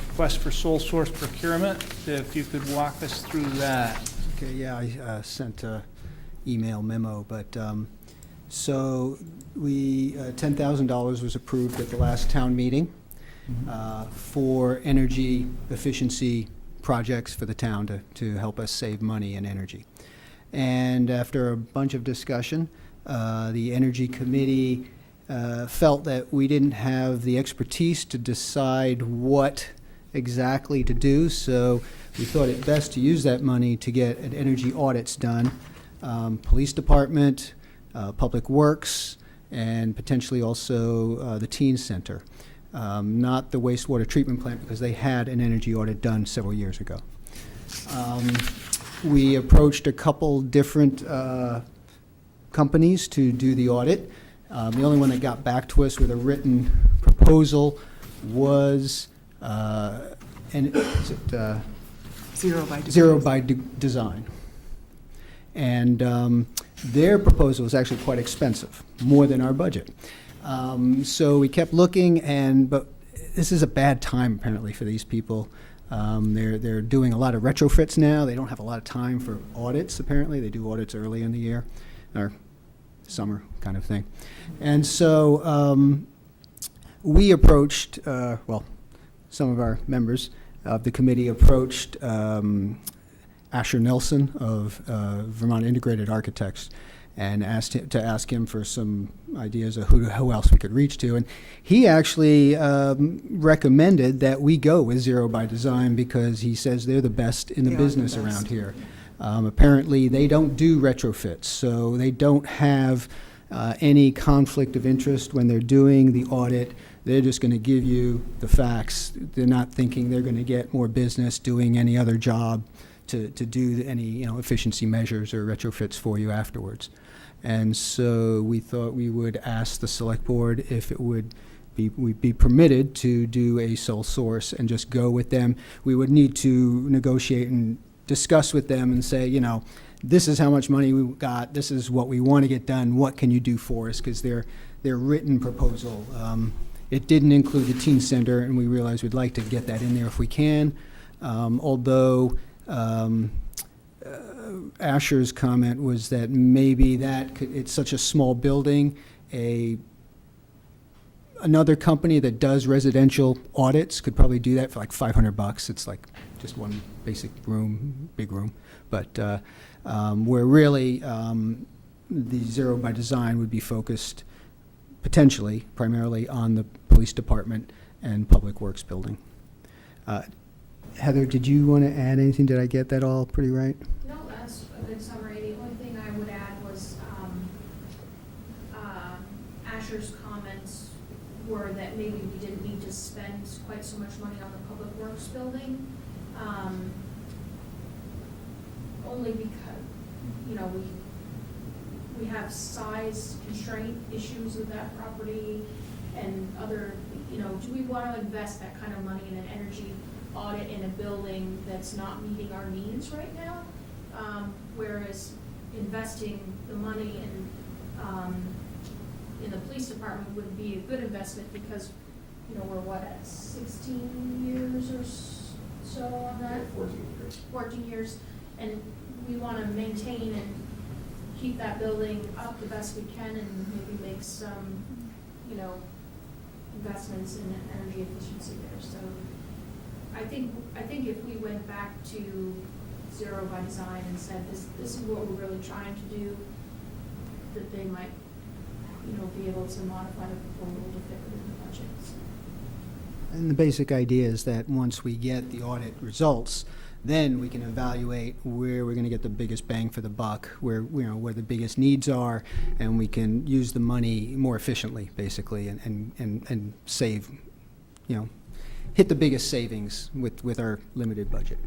S1: request for sole source procurement, if you could walk us through that.
S11: Okay, yeah, I sent a email memo, but so we, $10,000 was approved at the last town meeting for energy efficiency projects for the town to help us save money in energy. And after a bunch of discussion, the Energy Committee felt that we didn't have the expertise to decide what exactly to do, so we thought it best to use that money to get energy audits done. Police Department, Public Works, and potentially also the Teen Center. Not the wastewater treatment plant, because they had an energy audit done several years ago. We approached a couple different companies to do the audit. The only one that got back to us with a written proposal was, Zero by Design. And their proposal was actually quite expensive, more than our budget. So we kept looking, but this is a bad time apparently for these people. They're doing a lot of retrofits now. They don't have a lot of time for audits, apparently. They do audits early in the year, or summer kind of thing. And so we approached, some of our members of the committee approached Asher Nelson of Vermont Integrated Architects and asked him for some ideas of who else we could reach to. And he actually recommended that we go with Zero by Design because he says they're the best in the business around here. Apparently, they don't do retrofits, so they don't have any conflict of interest when they're doing the audit. They're just going to give you the facts. They're not thinking they're going to get more business doing any other job to do any efficiency measures or retrofits for you afterwards. And so we thought we would ask the select board if it would be permitted to do a sole source and just go with them. We would need to negotiate and discuss with them and say, this is how much money we got, this is what we want to get done, what can you do for us? Because their written proposal, it didn't include the teen center, and we realized we'd like to get that in there if we can. Although Asher's comment was that maybe it's such a small building, another company that does residential audits could probably do that for like $500. It's like just one basic room, big room. But where really the Zero by Design would be focused potentially primarily on the police department and public works building. Heather, did you want to add anything? Did I get that all pretty right?
S7: No, that's a good summary. The only thing I would add was Asher's comments were that maybe we didn't need to spend quite so much money on the public works building. Only because, you know, we have size constraint issues with that property and other, you know, do we want to invest that kind of money in an energy audit in a building that's not meeting our needs right now? Whereas investing the money in the police department would be a good investment because, you know, we're what, at 16 years or so on that? 14 years. And we want to maintain and keep that building up the best we can and maybe make some, you know, investments in energy efficiency there. So I think if we went back to Zero by Design and said this is what we're really trying to do, that they might, you know, be able to modify the proposal to fit within the budget. So.
S11: And the basic idea is that once we get the audit results, then we can evaluate where we're going to get the biggest bang for the buck, where the biggest needs are, and we can use the money more efficiently, basically, and save, you know, hit the biggest savings with our limited budget.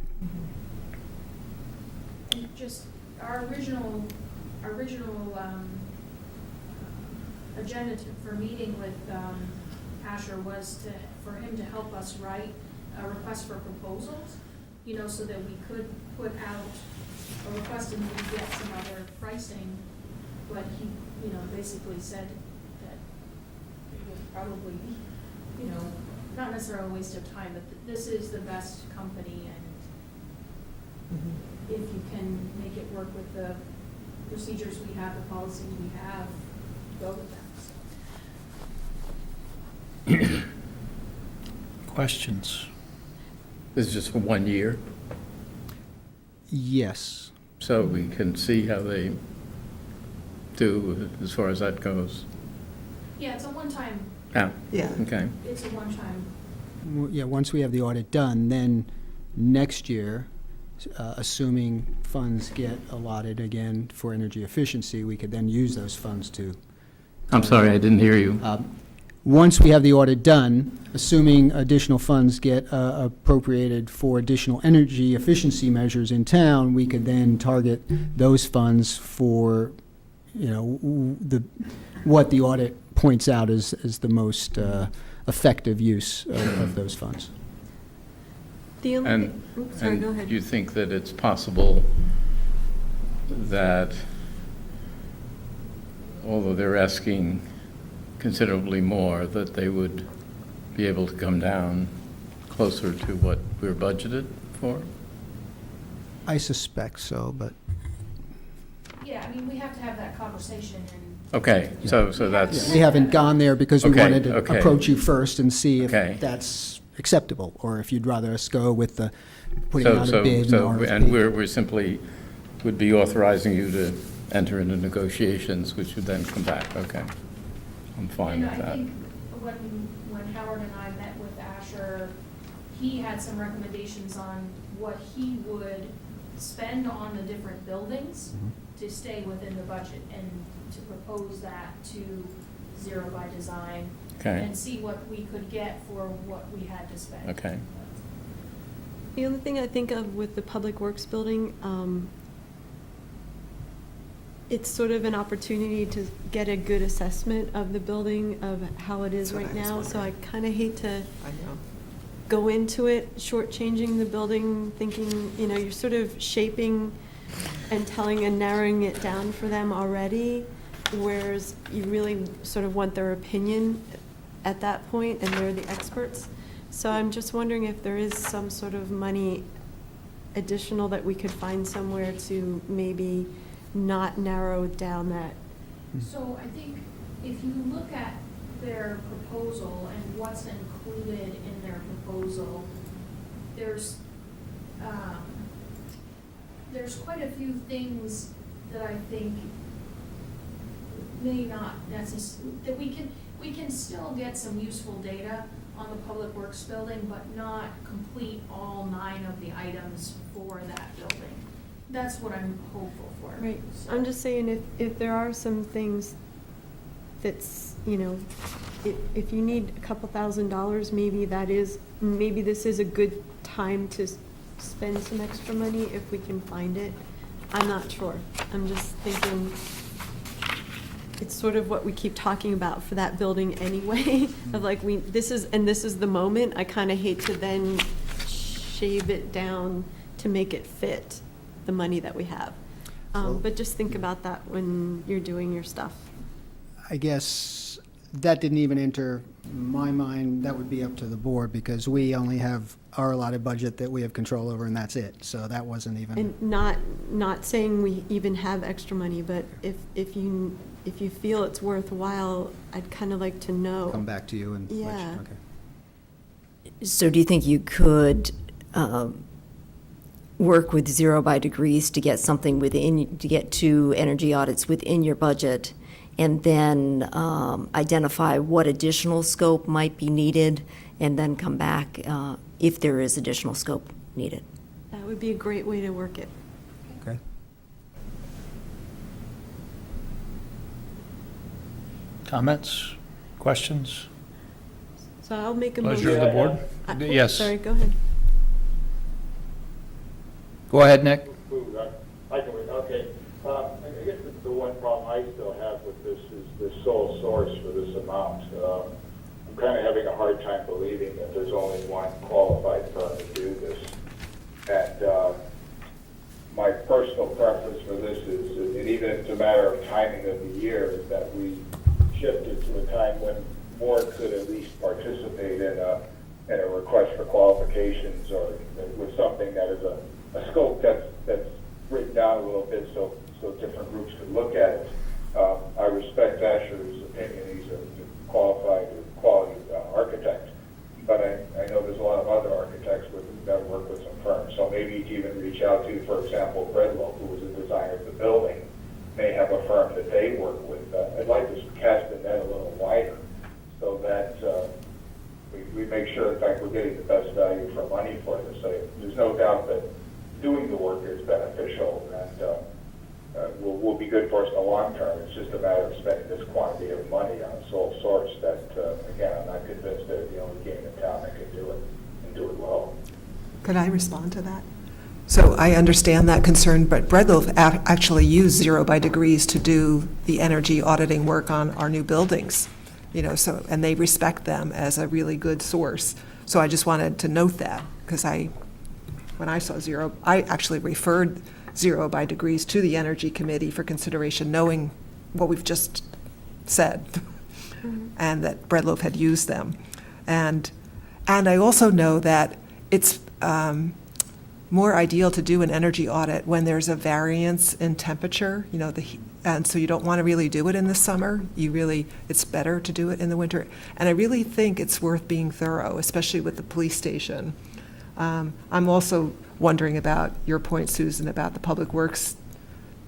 S7: And just our original agenda for meeting with Asher was for him to help us write a request for proposals, you know, so that we could put out a request and we get some other pricing. But he, you know, basically said that it would probably be, you know, not necessarily a waste of time, but this is the best company, and if you can make it work with the procedures we have, the policies we have, go with that.
S1: Questions?
S5: This is just for 1 year,
S11: Yes.
S5: so we can see how they do as far as that goes.
S7: Yeah, it's a one-time,
S5: Yeah,
S2: Yeah.
S5: okay.
S7: it's a one-time,
S11: Yeah, once we have the audit done, then next year, assuming funds get allotted again for energy efficiency, we could then use those funds to.
S5: I'm sorry, I didn't hear you.
S11: Once we have the audit done, assuming additional funds get appropriated for additional energy efficiency measures in town, we could then target those funds for, you know, what the audit points out as the most effective use of those funds.
S6: The only
S5: And,
S6: oops, sorry, go ahead.
S5: and do you think that it's possible that, although they're asking considerably more, that they would be able to come down closer to what we're budgeted for?
S11: I suspect so, but
S7: yeah, I mean, we have to have that conversation, and
S5: Okay, so that's,
S11: we haven't gone there because we
S5: Okay,
S11: wanted to
S5: okay.
S11: approach you first and see if
S5: Okay.
S11: that's acceptable, or if you'd rather us go with the putting out a bid and RFP.
S5: and we're simply, would be authorizing you to enter into negotiations, which would then come back, okay? I'm fine
S7: and
S5: with
S7: I
S5: that.
S7: think when Howard and I met with Asher, he had some recommendations on what he would spend on the different buildings to stay within the budget, and to propose that to Zero by Design.
S5: Okay.
S7: And see what we could get for what we had to spend.
S5: Okay.
S6: The only thing I think of with the Public Works building, it's sort of an opportunity to get a good assessment of the building, of how it is
S2: That's what
S6: right
S2: I was
S6: now. So I
S2: wondering.
S6: kind of hate to
S2: I know.
S6: go into it shortchanging the building, thinking, you know, you're sort of shaping and telling and narrowing it down for them already, whereas you really sort of want their opinion at that point, and they're the experts. So I'm just wondering if there is some sort of money additional that we could find somewhere to maybe not narrow down that.
S7: So I think if you look at their proposal and what's included in their proposal, there's quite a few things that I think may not that we can still get some useful data on the Public Works building, but not complete all 9 of the items for that building. That's what I'm hopeful for.
S6: Right.
S7: So-
S6: I'm just saying if there are some things that's, you know, if you need a couple $1,000s, maybe this is a good time to spend some extra money if we can find it. I'm not sure. I'm just thinking it's sort of what we keep talking about for that building anyway, of like, this is the moment. I kind of hate to then shave it down to make it fit the money that we have. But just think about that when you're doing your stuff.
S11: I guess that didn't even enter my mind. That would be up to the board, because we only have our allotted budget that we have control over, and that's it. So that wasn't even.
S6: And not saying we even have extra money, but if you feel it's worthwhile, I'd kind of like to know.
S11: Come back to you and let you,
S6: Yeah.
S11: okay.
S3: So do you think you could work with Zero by Degrees to get something to get 2 energy audits within your budget, and then identify what additional scope might be needed, and then come back if there is additional scope needed?
S6: That would be a great way to work it.
S11: Okay.
S1: Comments, questions?
S6: So I'll make a motion.
S1: Pleasure of the board?
S6: Oh,
S1: Yes.
S6: Sorry, go ahead.
S1: Go ahead, Nick.
S12: I can read, okay. I guess the one problem I still have with this is the sole source for this amount. I'm kind of having a hard time believing that there's only one qualified firm to do this. And my personal preference for this is, and even if it's a matter of timing of the year, is that we shift it to a time when more could at least participate in a request for qualifications, or with something that is a scope that's written down a little bit so different groups could look at it. I respect Asher's opinion. He's a qualified, quality architect, but I know there's a lot of other architects that work with some firms. So maybe you can even reach out to, for example, Breadlow, who was a designer of the building, may have a firm that they work with. I'd like to cast the net a little wider so that we make sure, in fact, we're getting the best value for money for this. So there's no doubt that doing the work is beneficial and will be good for us in the long term. It's just a matter of spending this quantity of money on a sole source that, again, I'm not convinced they're the only game in town that can do it and do it well.
S2: Could I respond to that? So I understand that concern, but Breadloaf actually used Zero by Degrees to do the energy auditing work on our new buildings, so, and they respect them as a really good source. So I just wanted to note that, because when I saw Zero, I actually referred Zero by Degrees to the Energy Committee for consideration, knowing what we've just said, and that Breadloaf had used them. And I also know that it's more ideal to do an energy audit when there's a variance in temperature, and so you don't want to really do it in the summer. It's better to do it in the winter. And I really think it's worth being thorough, especially with the police station. I'm also wondering about your point, Susan, about the Public Works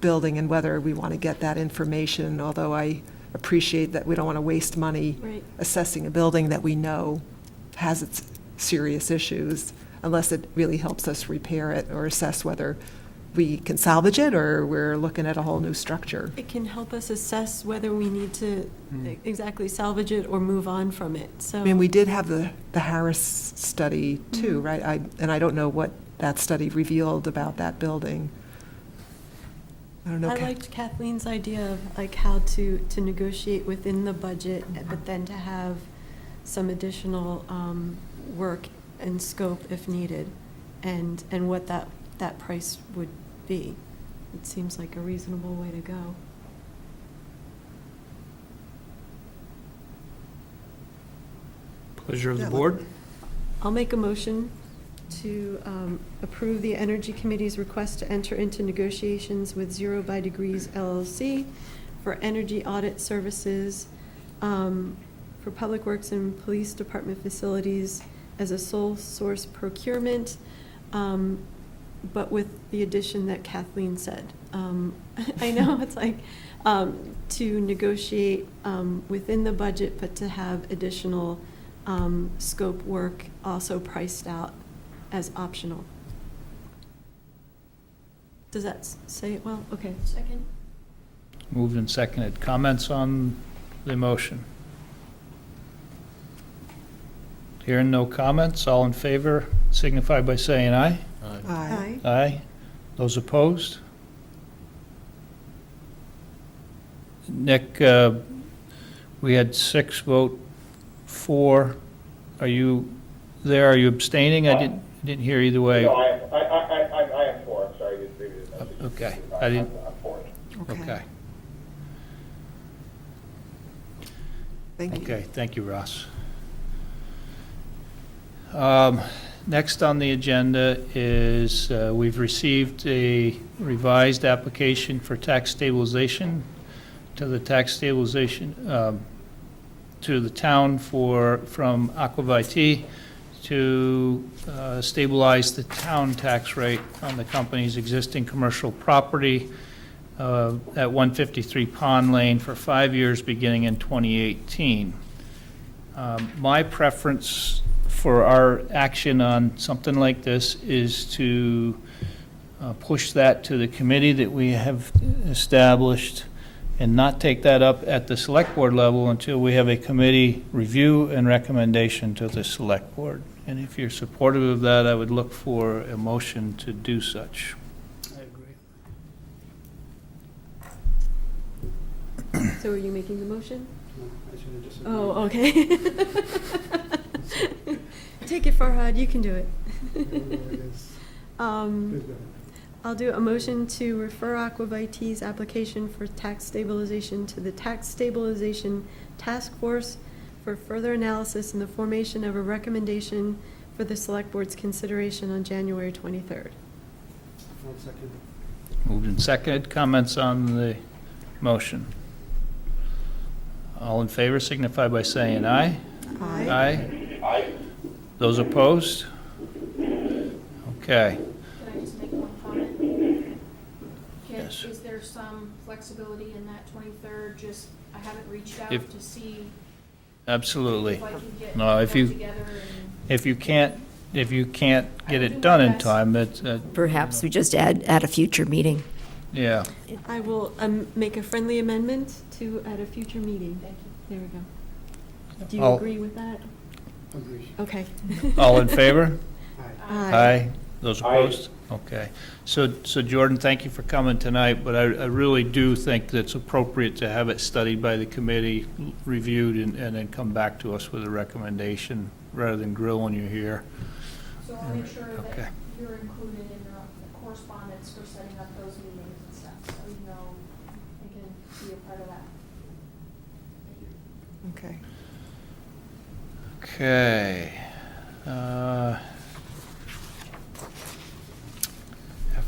S2: building and whether we want to get that information, although I appreciate that we don't want to waste money
S6: Right.
S2: assessing a building that we know has its serious issues, unless it really helps us repair it or assess whether we can salvage it or we're looking at a whole new structure.
S6: It can help us assess whether we need to exactly salvage it or move on from it, so.
S2: I mean, we did have the Harris study too, right? And I don't know what that study revealed about that building. I don't know.
S6: I liked Kathleen's idea of like how to negotiate within the budget, but then to have some additional work and scope if needed, and what that price would be. It seems like a reasonable way to go.
S1: Pleasure of the
S2: Yeah.
S1: board?
S6: I'll make a motion to approve the Energy Committee's request to enter into negotiations with Zero by Degrees LLC for energy audit services for Public Works and Police Department facilities as a sole source procurement, but with the addition that Kathleen said. I know it's like to negotiate within the budget, but to have additional scope work also priced out as optional. Does that say it well? Okay.
S7: Second?
S1: Moved and seconded. Comments on the motion? Hearing no comments, all in favor signify by saying aye.
S2: Aye.
S1: Aye. Those opposed? Nick, we had 6 vote for. Are you there? Are you abstaining? I didn't hear either way.
S12: No, I am for, I'm sorry, I didn't read it.
S1: Okay, I didn't.
S12: I'm for it.
S1: Okay.
S2: Thank you.
S1: Okay, thank you, Ross. Next on the agenda is we've received a revised application for tax stabilization to the to the town from Aquavit to stabilize the town tax rate on the company's existing commercial property at 153 Pond Lane for 5 years beginning in 2018. My preference for our action on something like this is to push that to the committee that we have established and not take that up at the select board level until we have a committee review and recommendation to the select board. And if you're supportive of that, I would look for a motion to do such.
S11: I agree.
S6: So are you making the motion?
S11: No, I should have just.
S6: Oh, okay. Take it, Farhad, you can do it. I'll do a motion to refer Aquavit's application for tax stabilization to the Tax Stabilization Task Force for further analysis and the formation of a recommendation for the Select Board's consideration on January 23rd.
S1: Moved and seconded. Comments on the motion? All in favor signify by saying aye.
S2: Aye.
S1: Aye.
S12: Aye.
S1: Those opposed? Okay.
S7: Can I just make one comment?
S1: Yes.
S7: Is there some flexibility in that 23rd? Just, I haven't reached out
S1: If-
S7: to see
S1: Absolutely.
S7: if I can get
S1: No, if
S7: them
S1: you-
S7: together and.
S1: If you can't get
S7: will
S1: it
S7: do
S1: done
S7: my
S1: in
S7: best.
S1: time, it's,
S3: Perhaps we just add a future meeting.
S1: yeah.
S6: I will make a friendly amendment to at a future meeting.
S7: Thank you.
S6: There we go. Do you
S1: I'll-
S6: agree with that?
S11: Agree.
S6: Okay.
S1: All in favor?
S6: Aye.
S1: Those
S12: Aye.
S1: opposed? Okay. So Jordan, thank you for coming tonight, but I really do think that it's appropriate to have it studied by the committee, reviewed, and then come back to us with a recommendation rather than grilling you here.
S7: So I'll make sure
S1: Okay.
S7: that you're included in the correspondence for setting up those meetings and stuff, so you know you can be a part of that.
S2: Okay.
S1: Okay.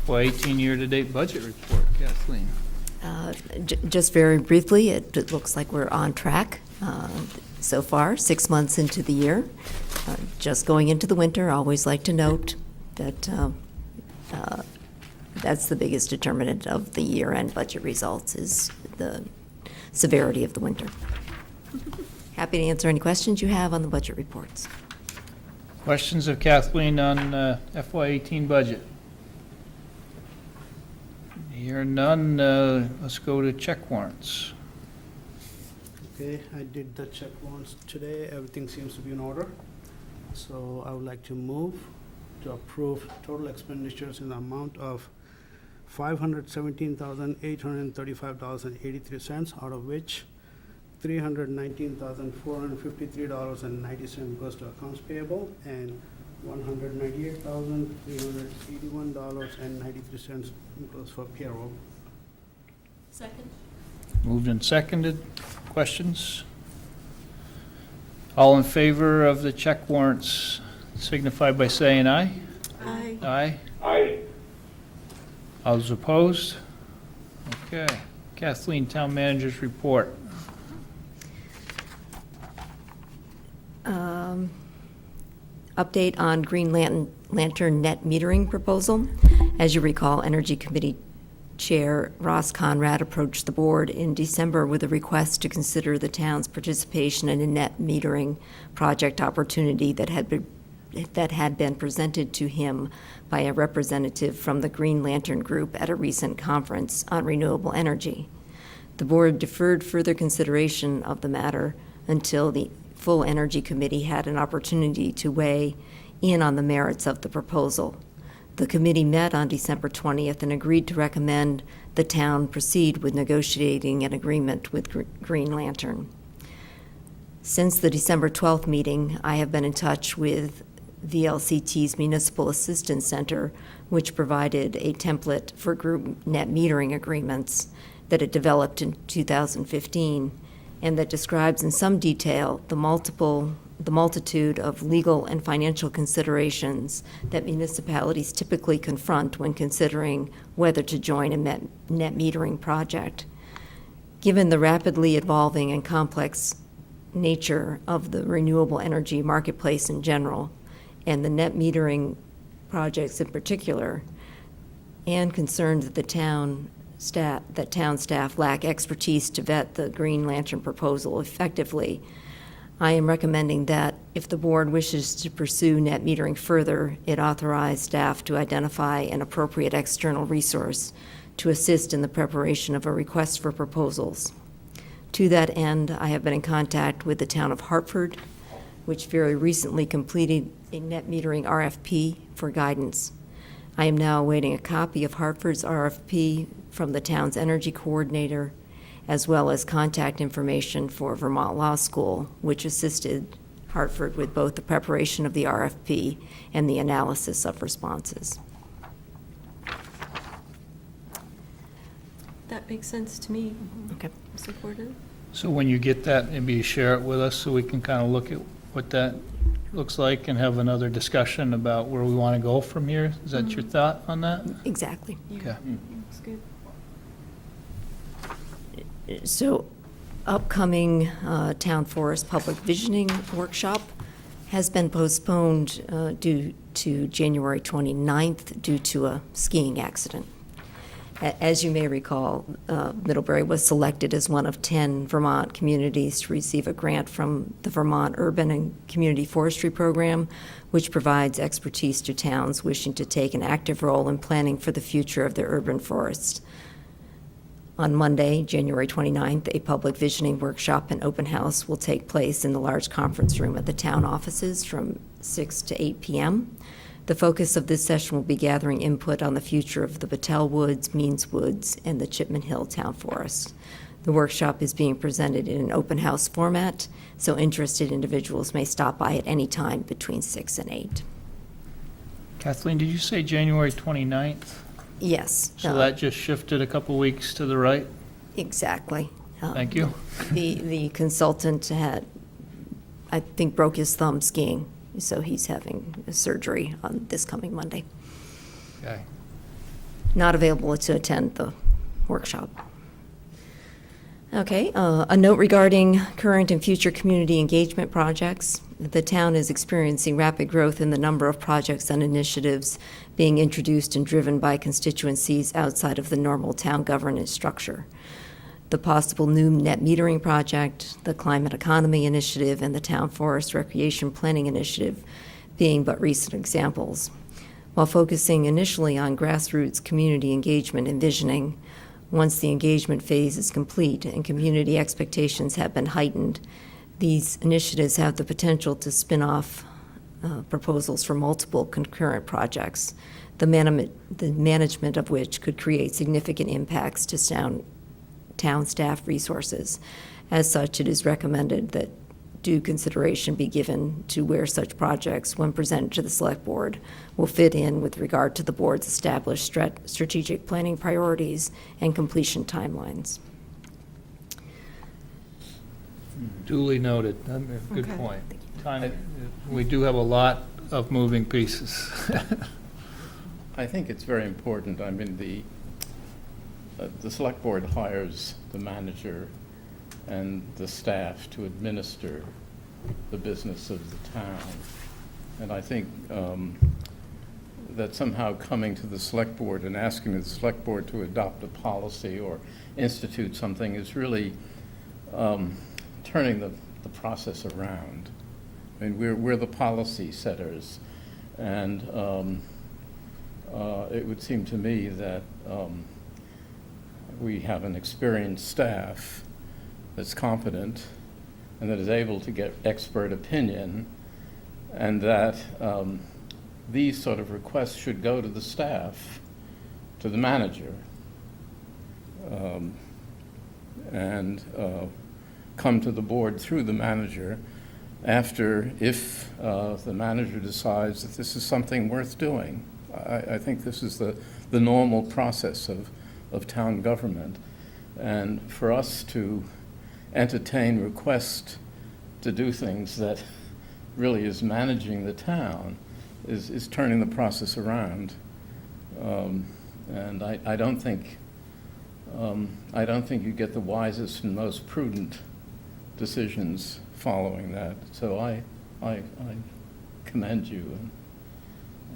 S1: FY18 year-to-date budget report, Kathleen.
S3: Just very briefly, it looks like we're on track so far, 6 months into the year. Just going into the winter, I always like to note that that's the biggest determinant of the year-end budget results is the severity of the winter. Happy to answer any questions you have on the budget reports.
S1: Questions of Kathleen on FY18 budget? Hearing none, let's go to check warrants.
S13: Okay, I did the check warrants today. Everything seems to be in order. So I would like to move to approve total expenditures in the amount of $517,835.83, out of which $319,453.90 goes to accounts payable and $198,381.93 goes for payroll.
S7: Second?
S1: Moved and seconded. Questions? All in favor of the check warrants signify by saying aye.
S6: Aye.
S1: Aye.
S12: Aye.
S1: All those opposed? Okay. Kathleen, Town Manager's report.
S3: Update on Green Lantern net metering proposal. As you recall, Energy Committee Chair Ross Conrad approached the board in December with a request to consider the town's participation in a net metering project opportunity that had been presented to him by a representative from the Green Lantern Group at a recent conference on renewable energy. The board deferred further consideration of the matter until the full Energy Committee had an opportunity to weigh in on the merits of the proposal. The committee met on December 20th and agreed to recommend the town proceed with negotiating an agreement with Green Lantern. Since the December 12th meeting, I have been in touch with VLCT's Municipal Assistance Center, which provided a template for group net metering agreements that it developed in 2015, and that describes in some detail the multitude of legal and financial considerations that municipalities typically confront when considering whether to join a net metering project. Given the rapidly evolving and complex nature of the renewable energy marketplace in general, and the net metering projects in particular, and concerned that town staff lack expertise to vet the Green Lantern proposal effectively, I am recommending that if the board wishes to pursue net metering further, it authorize staff to identify an appropriate external resource to assist in the preparation of a request for proposals. To that end, I have been in contact with the town of Hartford, which very recently completed a net metering RFP for guidance. I am now awaiting a copy of Hartford's RFP from the town's energy coordinator, as well as contact information for Vermont Law School, which assisted Hartford with both the preparation of the RFP and the analysis of responses.
S6: That makes sense to me.
S3: Okay.
S6: Supportive.
S1: So when you get that, maybe share it with us so we can kind of look at what that looks like and have another discussion about where we want to go from here. Is that your thought on that?
S3: Exactly.
S1: Okay.
S6: Looks good.
S3: So, upcoming Town Forest Public Visioning Workshop has been postponed due to January 29th due to a skiing accident. As you may recall, Middlebury was selected as one of 10 Vermont communities to receive a grant from the Vermont Urban and Community Forestry Program, which provides expertise to towns wishing to take an active role in planning for the future of their urban forests. On Monday, January 29th, a public visioning workshop and open house will take place in the large conference room at the town offices from 6 to 8 p.m. The focus of this session will be gathering input on the future of the Battelle Woods, Means Woods, and the Chipman Hill Town Forest. The workshop is being presented in an open house format, so interested individuals may stop by at any time between 6 and 8.
S1: Kathleen, did you say January 29th?
S3: Yes.
S1: So that just shifted a couple weeks to the right?
S3: Exactly.
S1: Thank you.
S3: The consultant had, I think, broke his thumb skiing, so he's having a surgery on this coming Monday.
S1: Okay.
S3: Not available to attend the workshop. Okay, a note regarding current and future community engagement projects. The town is experiencing rapid growth in the number of projects and initiatives being introduced and driven by constituencies outside of the normal town governance structure. The possible new net metering project, the climate economy initiative, and the town forest recreation planning initiative being but recent examples. While focusing initially on grassroots community engagement and visioning, once the engagement phase is complete and community expectations have been heightened, these initiatives have the potential to spin off proposals for multiple concurrent projects, the management of which could create significant impacts to town staff resources. As such, it is recommended that due consideration be given to where such projects, when presented to the Select Board, will fit in with regard to the Board's established strategic planning priorities and completion timelines.
S1: Duly noted. Good
S2: Okay.
S1: point. We do have a lot of moving pieces.
S5: I think it's very important. I mean, the select board hires the manager and the staff to administer the business of the town. And I think that somehow coming to the select board and asking the select board to adopt a policy or institute something is really turning the process around. I mean, we're the policy setters, and it would seem to me that we have an experienced staff that's competent and that is able to get expert opinion, and that these sort of requests should go to the staff, to the manager, and come to the board through the manager after, if the manager decides that this is something worth doing. I think this is the normal process of town government. And for us to entertain requests to do things that really is managing the town is turning the process around. And I don't think you get the wisest and most prudent decisions following that. So I commend you.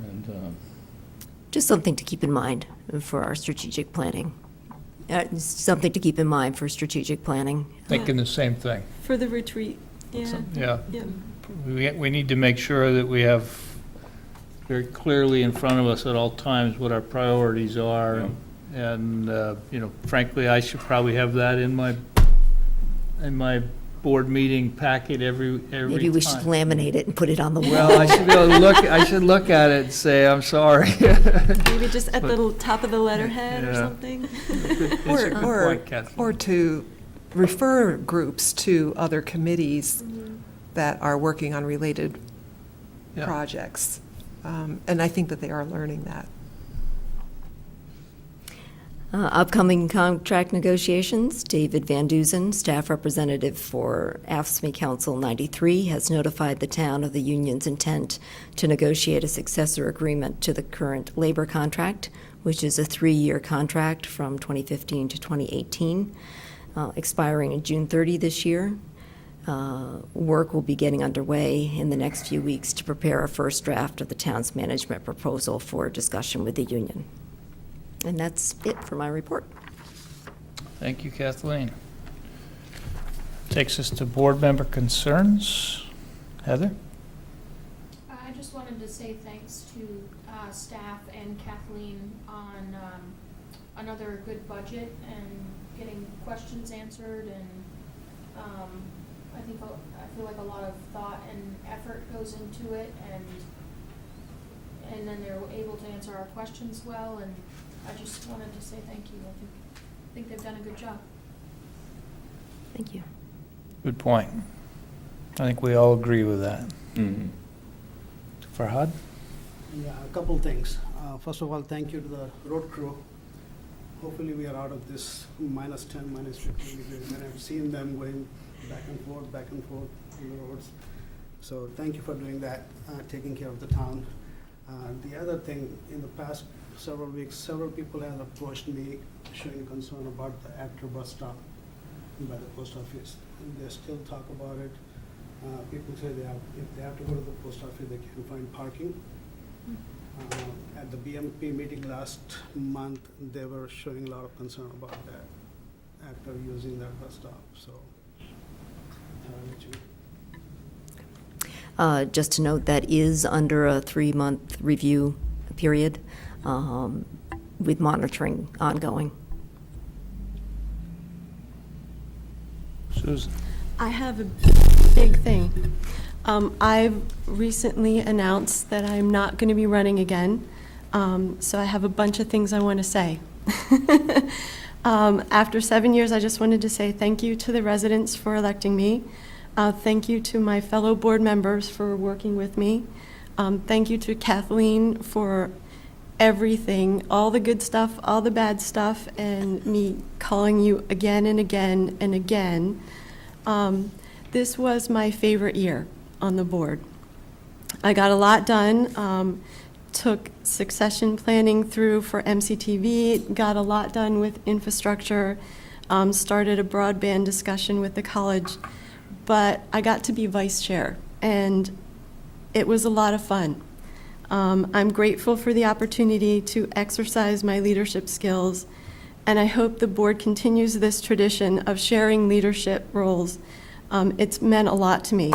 S5: And
S3: Just something to keep in mind for our strategic planning. Something to keep in mind for strategic planning.
S1: Thinking the same thing.
S6: For the retreat, yeah.
S1: Yeah.
S6: Yeah.
S1: We need to make sure that we have very clearly in front of us at all times what our priorities are.
S5: Yeah.
S1: And, frankly, I should probably have that in my board meeting packet every time.
S3: Maybe we should laminate it and put it on the wall.
S1: Well, I should be able to look at it and say, I'm sorry.
S6: Maybe just at the top of the letterhead or
S1: Yeah.
S6: something.
S1: It's a good point, Kathleen.
S2: Or to refer groups to other committees that are working on related
S1: Yeah.
S2: projects. And I think that they are learning that.
S3: Upcoming contract negotiations, David Van Duzen, staff representative for AFSCME Council 93, has notified the town of the union's intent to negotiate a successor agreement to the current labor contract, which is a 3-year contract from 2015 to 2018, expiring in June 30 this year. Work will be getting underway in the next few weeks to prepare a first draft of the town's management proposal for discussion with the union. And that's it for my report.
S1: Thank you, Kathleen. Takes us to board member concerns. Heather?
S7: I just wanted to say thanks to staff and Kathleen on another good budget and getting questions answered, and I feel like a lot of thought and effort goes into it, and then they're able to answer our questions well, and I just wanted to say thank you. I think they've done a good job.
S3: Thank you.
S1: Good point. I think we all agree with that.
S5: mhm.
S1: Farhad?
S13: Yeah, a couple things. First of all, thank you to the road crew. Hopefully we are out of this -10, -15 degrees, and I've seen them going back and forth on the roads. So thank you for doing that, taking care of the town. The other thing, in the past several weeks, several people have approached me showing concern about the after bus stop by the post office. And they still talk about it. People say if they have to go to the post office, they can't find parking. At the BMP meeting last month, they were showing a lot of concern about that after using that bus stop, so. I'll let you
S3: Just to note, that is under a 3-month review period, with monitoring ongoing.
S1: Susan?
S6: I have a big thing. I've recently announced that I'm not going to be running again, so I have a bunch of things I want to say. After 7 years, I just wanted to say thank you to the residents for electing me. Thank you to my fellow board members for working with me. Thank you to Kathleen for everything, all the good stuff, all the bad stuff, and me calling you again and again and again. This was my favorite year on the board. I got a lot done. Took succession planning through for MCTV, got a lot done with infrastructure, started a broadband discussion with the college, but I got to be vice chair, and it was a lot of fun. I'm grateful for the opportunity to exercise my leadership skills, and I hope the board continues this tradition of sharing leadership roles. It's meant a lot to me.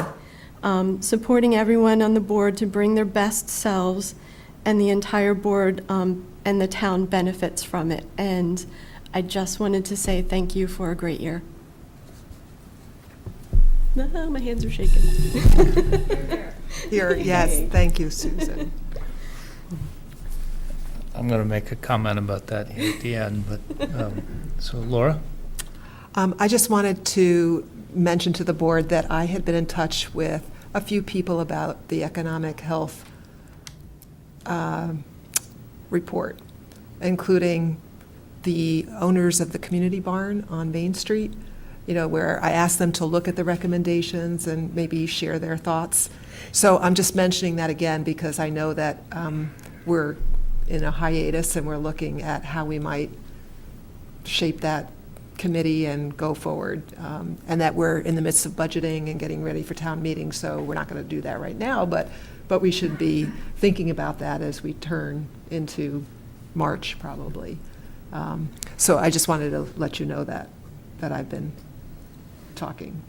S6: Supporting everyone on the board to bring their best selves, and the entire board and the town benefits from it. And I just wanted to say thank you for a great year. No, my hands are shaking.
S2: Here, yes, thank you, Susan.
S1: I'm going to make a comment about that here at the end, but, so Laura?
S2: I just wanted to mention to the board that I had been in touch with a few people about the economic health report, including the owners of the community barn on Main Street, where I asked them to look at the recommendations and maybe share their thoughts. So I'm just mentioning that again because I know that we're in a hiatus and we're looking at how we might shape that committee and go forward, and that we're in the midst of budgeting and getting ready for town meetings, so we're not going to do that right now, but we should be thinking about that as we turn into March, probably. So I just wanted to let you know that I've been talking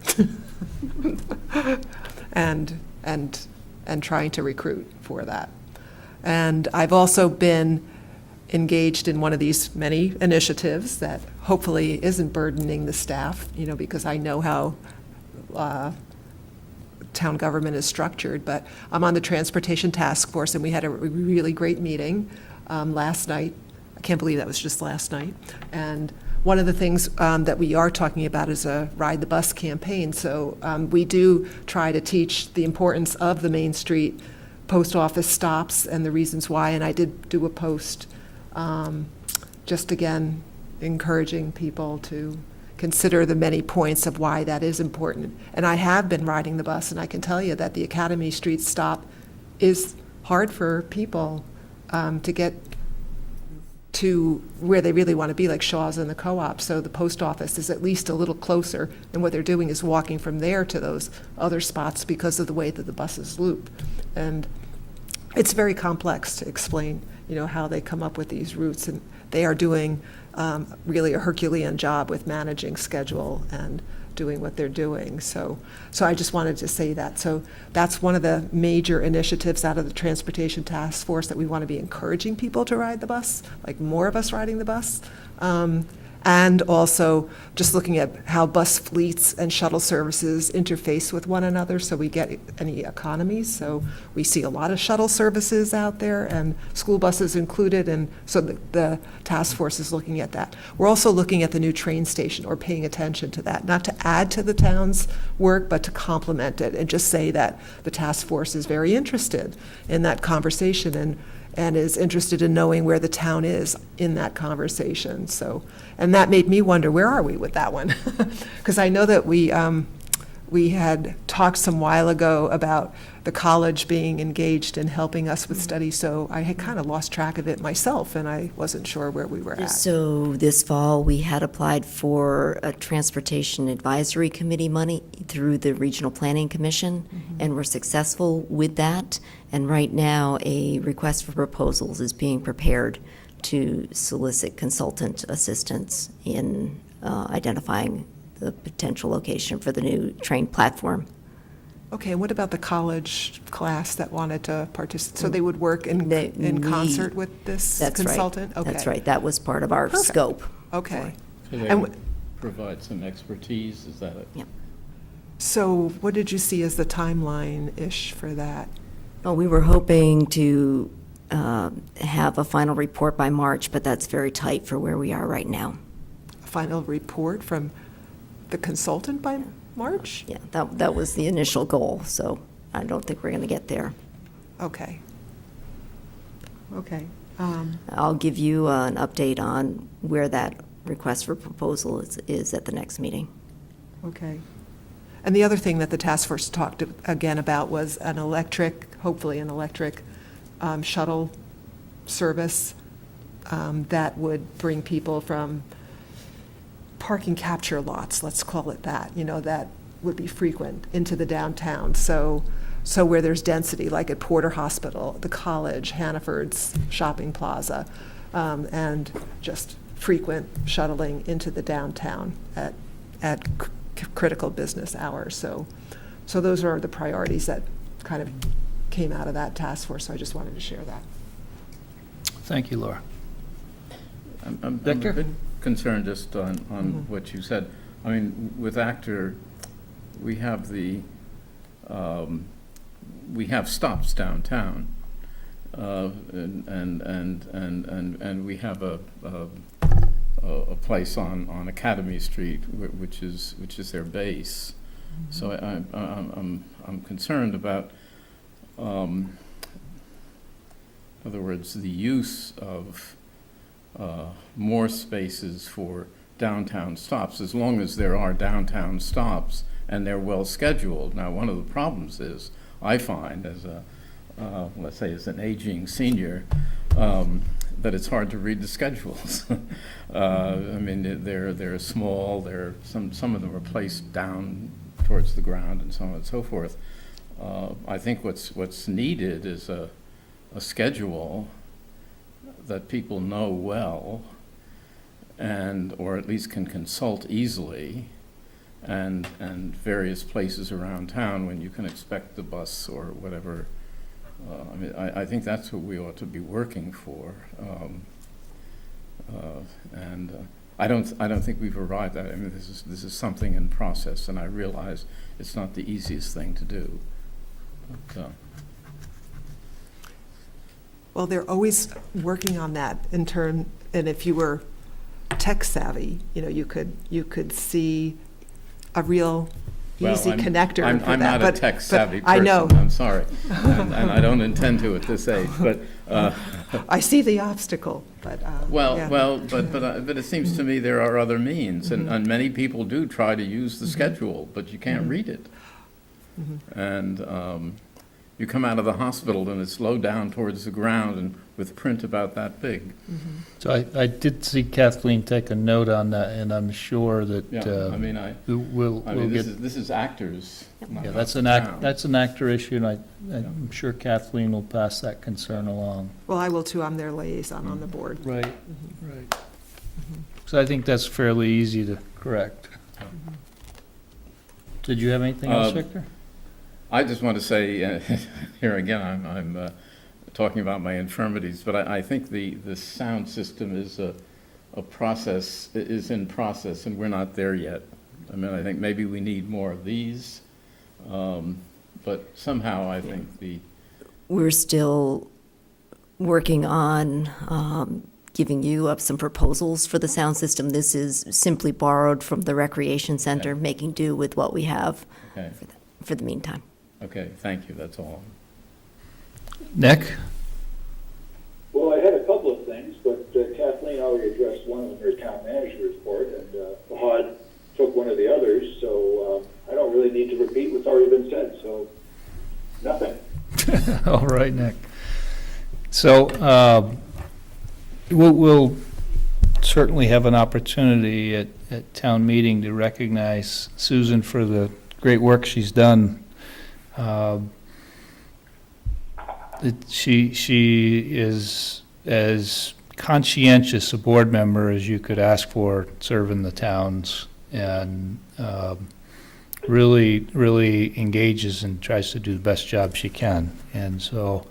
S2: and trying to recruit for that. And I've also been engaged in one of these many initiatives that hopefully isn't burdening the staff, because I know how town government is structured, but I'm on the Transportation Task Force, and we had a really great meeting last night. I can't believe that was just last night. And one of the things that we are talking about is a Ride the Bus campaign. So we do try to teach the importance of the Main Street post office stops and the reasons why, and I did do a post just again encouraging people to consider the many points of why that is important. And I have been riding the bus, and I can tell you that the Academy Street stop is hard for people to get to where they really want to be, like Shaw's and the Co-op. So the post office is at least a little closer, and what they're doing is walking from there to those other spots because of the way that the buses loop. And it's very complex to explain, how they come up with these routes, and they are doing really a Herculean job with managing schedule and doing what they're doing. So I just wanted to say that. So that's one of the major initiatives out of the Transportation Task Force, that we want to be encouraging people to ride the bus, like more of us riding the bus. And also just looking at how bus fleets and shuttle services interface with one another so we get any economies. So we see a lot of shuttle services out there, and school buses included, and so the task force is looking at that. We're also looking at the new train station, or paying attention to that, not to add to the town's work, but to complement it, and just say that the task force is very interested in that conversation and is interested in knowing where the town is in that conversation. So, and that made me wonder, where are we with that one? Because I know that we had talked some while ago about the college being engaged in helping us with studies, so I had kind of lost track of it myself, and I wasn't sure where we were at.
S3: So this fall, we had applied for a Transportation Advisory Committee money through the Regional Planning Commission, and we're successful with that. And right now, a request for proposals is being prepared to solicit consultant assistance in identifying the potential location for the new train platform.
S2: Okay, and what about the college class that wanted to participate? So they would work in concert with this consultant?
S3: Right.
S2: Okay.
S3: That's right. That was part of our
S2: Perfect.
S3: scope.
S2: Okay.
S5: So they
S2: And
S5: would provide some expertise, is that it?
S3: Yeah.
S2: So what did you see as the timeline-ish for that?
S3: Well, we were hoping to have a final report by March, but that's very tight for where we are right now.
S2: A final report from the consultant by March?
S3: Yeah, that was the initial goal, so I don't think we're going to get there.
S2: Okay. Okay.
S3: I'll give you an update on where that request for proposal is at the next meeting.
S2: Okay. And the other thing that the task force talked again about was an electric hopefully an electric shuttle service that would bring people from parking capture lots, let's call it that, that would be frequent into the downtown. So where there's density, like at Porter Hospital, the college, Hannaford's shopping plaza, and just frequent shuttling into the downtown at critical business hours. So those are the priorities that kind of came out of that task force. So I just wanted to share that.
S1: Thank you, Laura.
S5: I'm
S1: Victor?
S5: a bit concerned just on what you said. I mean, with Actor, we have we have stops downtown, and we have a place on Academy Street, which is their base. So I'm concerned about, in other words, the use of more spaces for downtown stops, as long as there are downtown stops and they're well scheduled. Now, one of the problems is, I find as let's say as an aging senior, that it's hard to read the schedules. I mean, they're small. Some of them are placed down towards the ground and so on and so forth. I think what's needed is a schedule that people know well, or at least can consult easily, and various places around town when you can expect the bus or whatever. I mean, I think that's what we ought to be working for, and I don't think we've arrived at it. I mean, this is something in process, and I realize it's not the easiest thing to do. But,
S2: Well, they're always working on that and if you were tech savvy, you could see a real easy connector
S5: I'm
S2: for that.
S5: not a tech savvy person.
S2: I know.
S5: I'm sorry, and I don't intend to at this age. But
S2: I see the obstacle, but yeah.
S5: but it seems to me there are other means, and many people do try to use the schedule, but you can't read it. And you come out of the hospital and it's low down towards the ground and with print about that big.
S1: So I did see Kathleen take a note on that, and I'm sure that
S5: Yeah, I mean,
S1: we'll get.
S5: this is Actors. not
S1: Yeah, that's
S5: town.
S1: an actor issue, and I'm sure Kathleen will pass that concern along.
S2: Well, I will too. I'm their liaison on the board.
S1: Right, right. So I think that's fairly easy to correct. Did you have anything else, Victor?
S5: I just want to say, here again, I'm talking about my infirmities, but I think the sound system is a process, is in process, and we're not there yet. I mean, I think maybe we need more of these, but somehow I think
S3: We're still working on giving you up some proposals for the sound system. This is simply borrowed from the recreation center, making do with what we have for the meantime.
S5: Okay, thank you, that's all.
S1: Nick?
S12: Well, I had a couple of things, but Kathleen already addressed one in her town manager report, and Fahad took one of the others, so I don't really need to repeat what's already been said, so nothing.
S1: All right, Nick. So we'll certainly have an opportunity at town meeting to recognize Susan for the great work she's done. She is as conscientious a board member as you could ask for serving the towns, and really engages and tries to do the best job she can. And so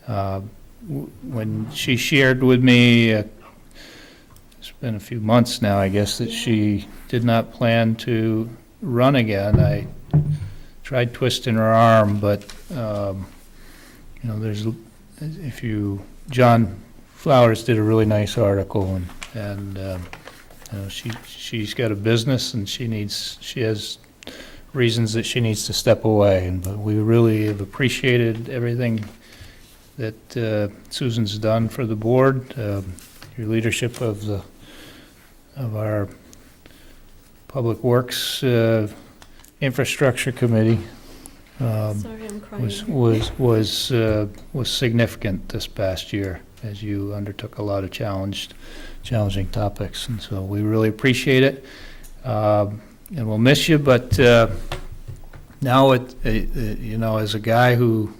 S1: when she shared with me, it's been a few months now, I guess, that she did not plan to run again, I tried twisting her arm, but John Flowers did a really nice article, and she's got a business, and she has reasons that she needs to step away, but we really have appreciated everything that Susan's done for the board, your leadership of our Public Works Infrastructure Committee,
S6: Sorry, I'm crying.
S1: was significant this past year, as you undertook a lot of challenging topics, and so we really appreciate it. And we'll miss you, but now as a guy who,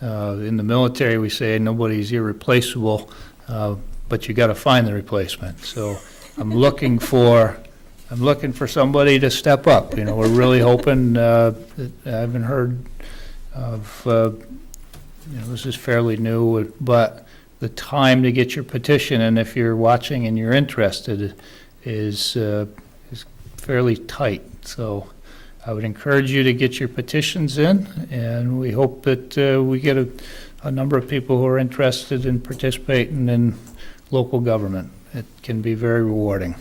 S1: in the military, we say nobody's irreplaceable, but you got to find the replacement. So I'm looking for somebody to step up. We're really hoping. I haven't heard of. This is fairly new, but the time to get your petition, and if you're watching and you're interested, is fairly tight. So I would encourage you to get your petitions in, and we hope that we get a number of people who are interested in participating in local government. It can be very rewarding.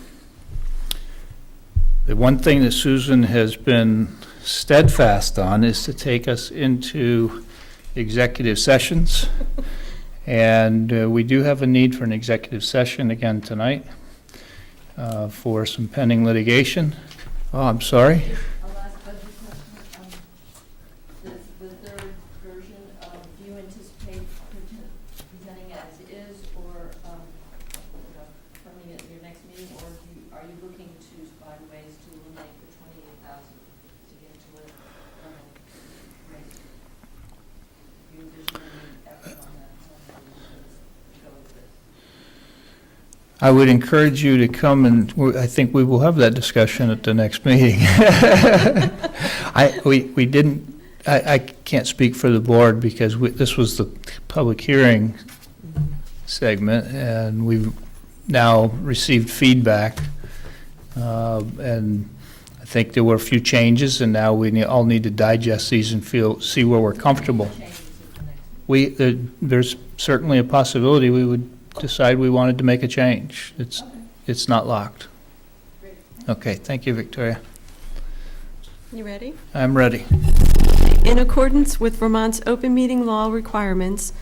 S1: The one thing that Susan has been steadfast on is to take us into executive sessions. And we do have a need for an executive session again tonight for some pending litigation. Oh, I'm sorry.
S4: A last budget question. The third version, do you anticipate presenting as is, or coming at your next meeting, or are you looking to find ways to eliminate the 28,000 to get to it? Do you envision any effort on that? To go with this?
S1: I would encourage you to come, and I think we will have that discussion at the next meeting. I can't speak for the board because this was the public hearing segment, and we've now received feedback. And I think there were a few changes, and now we all need to digest these and see where we're comfortable. There's certainly a possibility we would decide we wanted to make a change. It's not locked. Okay, thank you, Victoria.
S6: You ready?
S1: I'm ready.
S6: In accordance with Vermont's open meeting law requirements,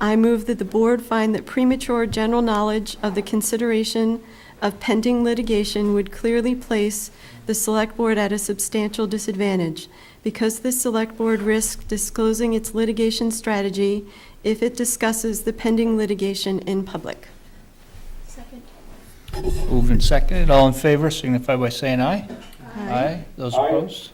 S6: I move that the board find that premature general knowledge of the consideration of pending litigation would clearly place the Select Board at a substantial disadvantage, because the Select Board risks disclosing its litigation strategy if it discusses the pending litigation in public.
S7: Second.
S1: Moved and seconded. All in favor signify by saying aye.
S6: Aye.
S1: Those
S12: Aye.
S1: opposed?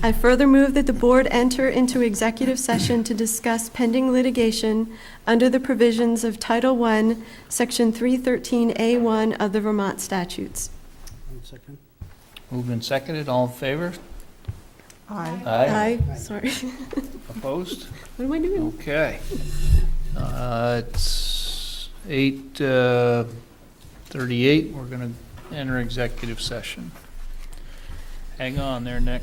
S6: I further move that the board enter into executive session to discuss pending litigation under the provisions of Title I, Section 313A1 of the Vermont statutes.
S13: 1 second.
S1: Moved and seconded. All in favor?
S2: Aye.
S1: Aye.
S6: Sorry.
S1: Opposed?
S6: What am I doing?
S1: Okay. It's 8:38. We're going to enter executive session. Hang on there, Nick.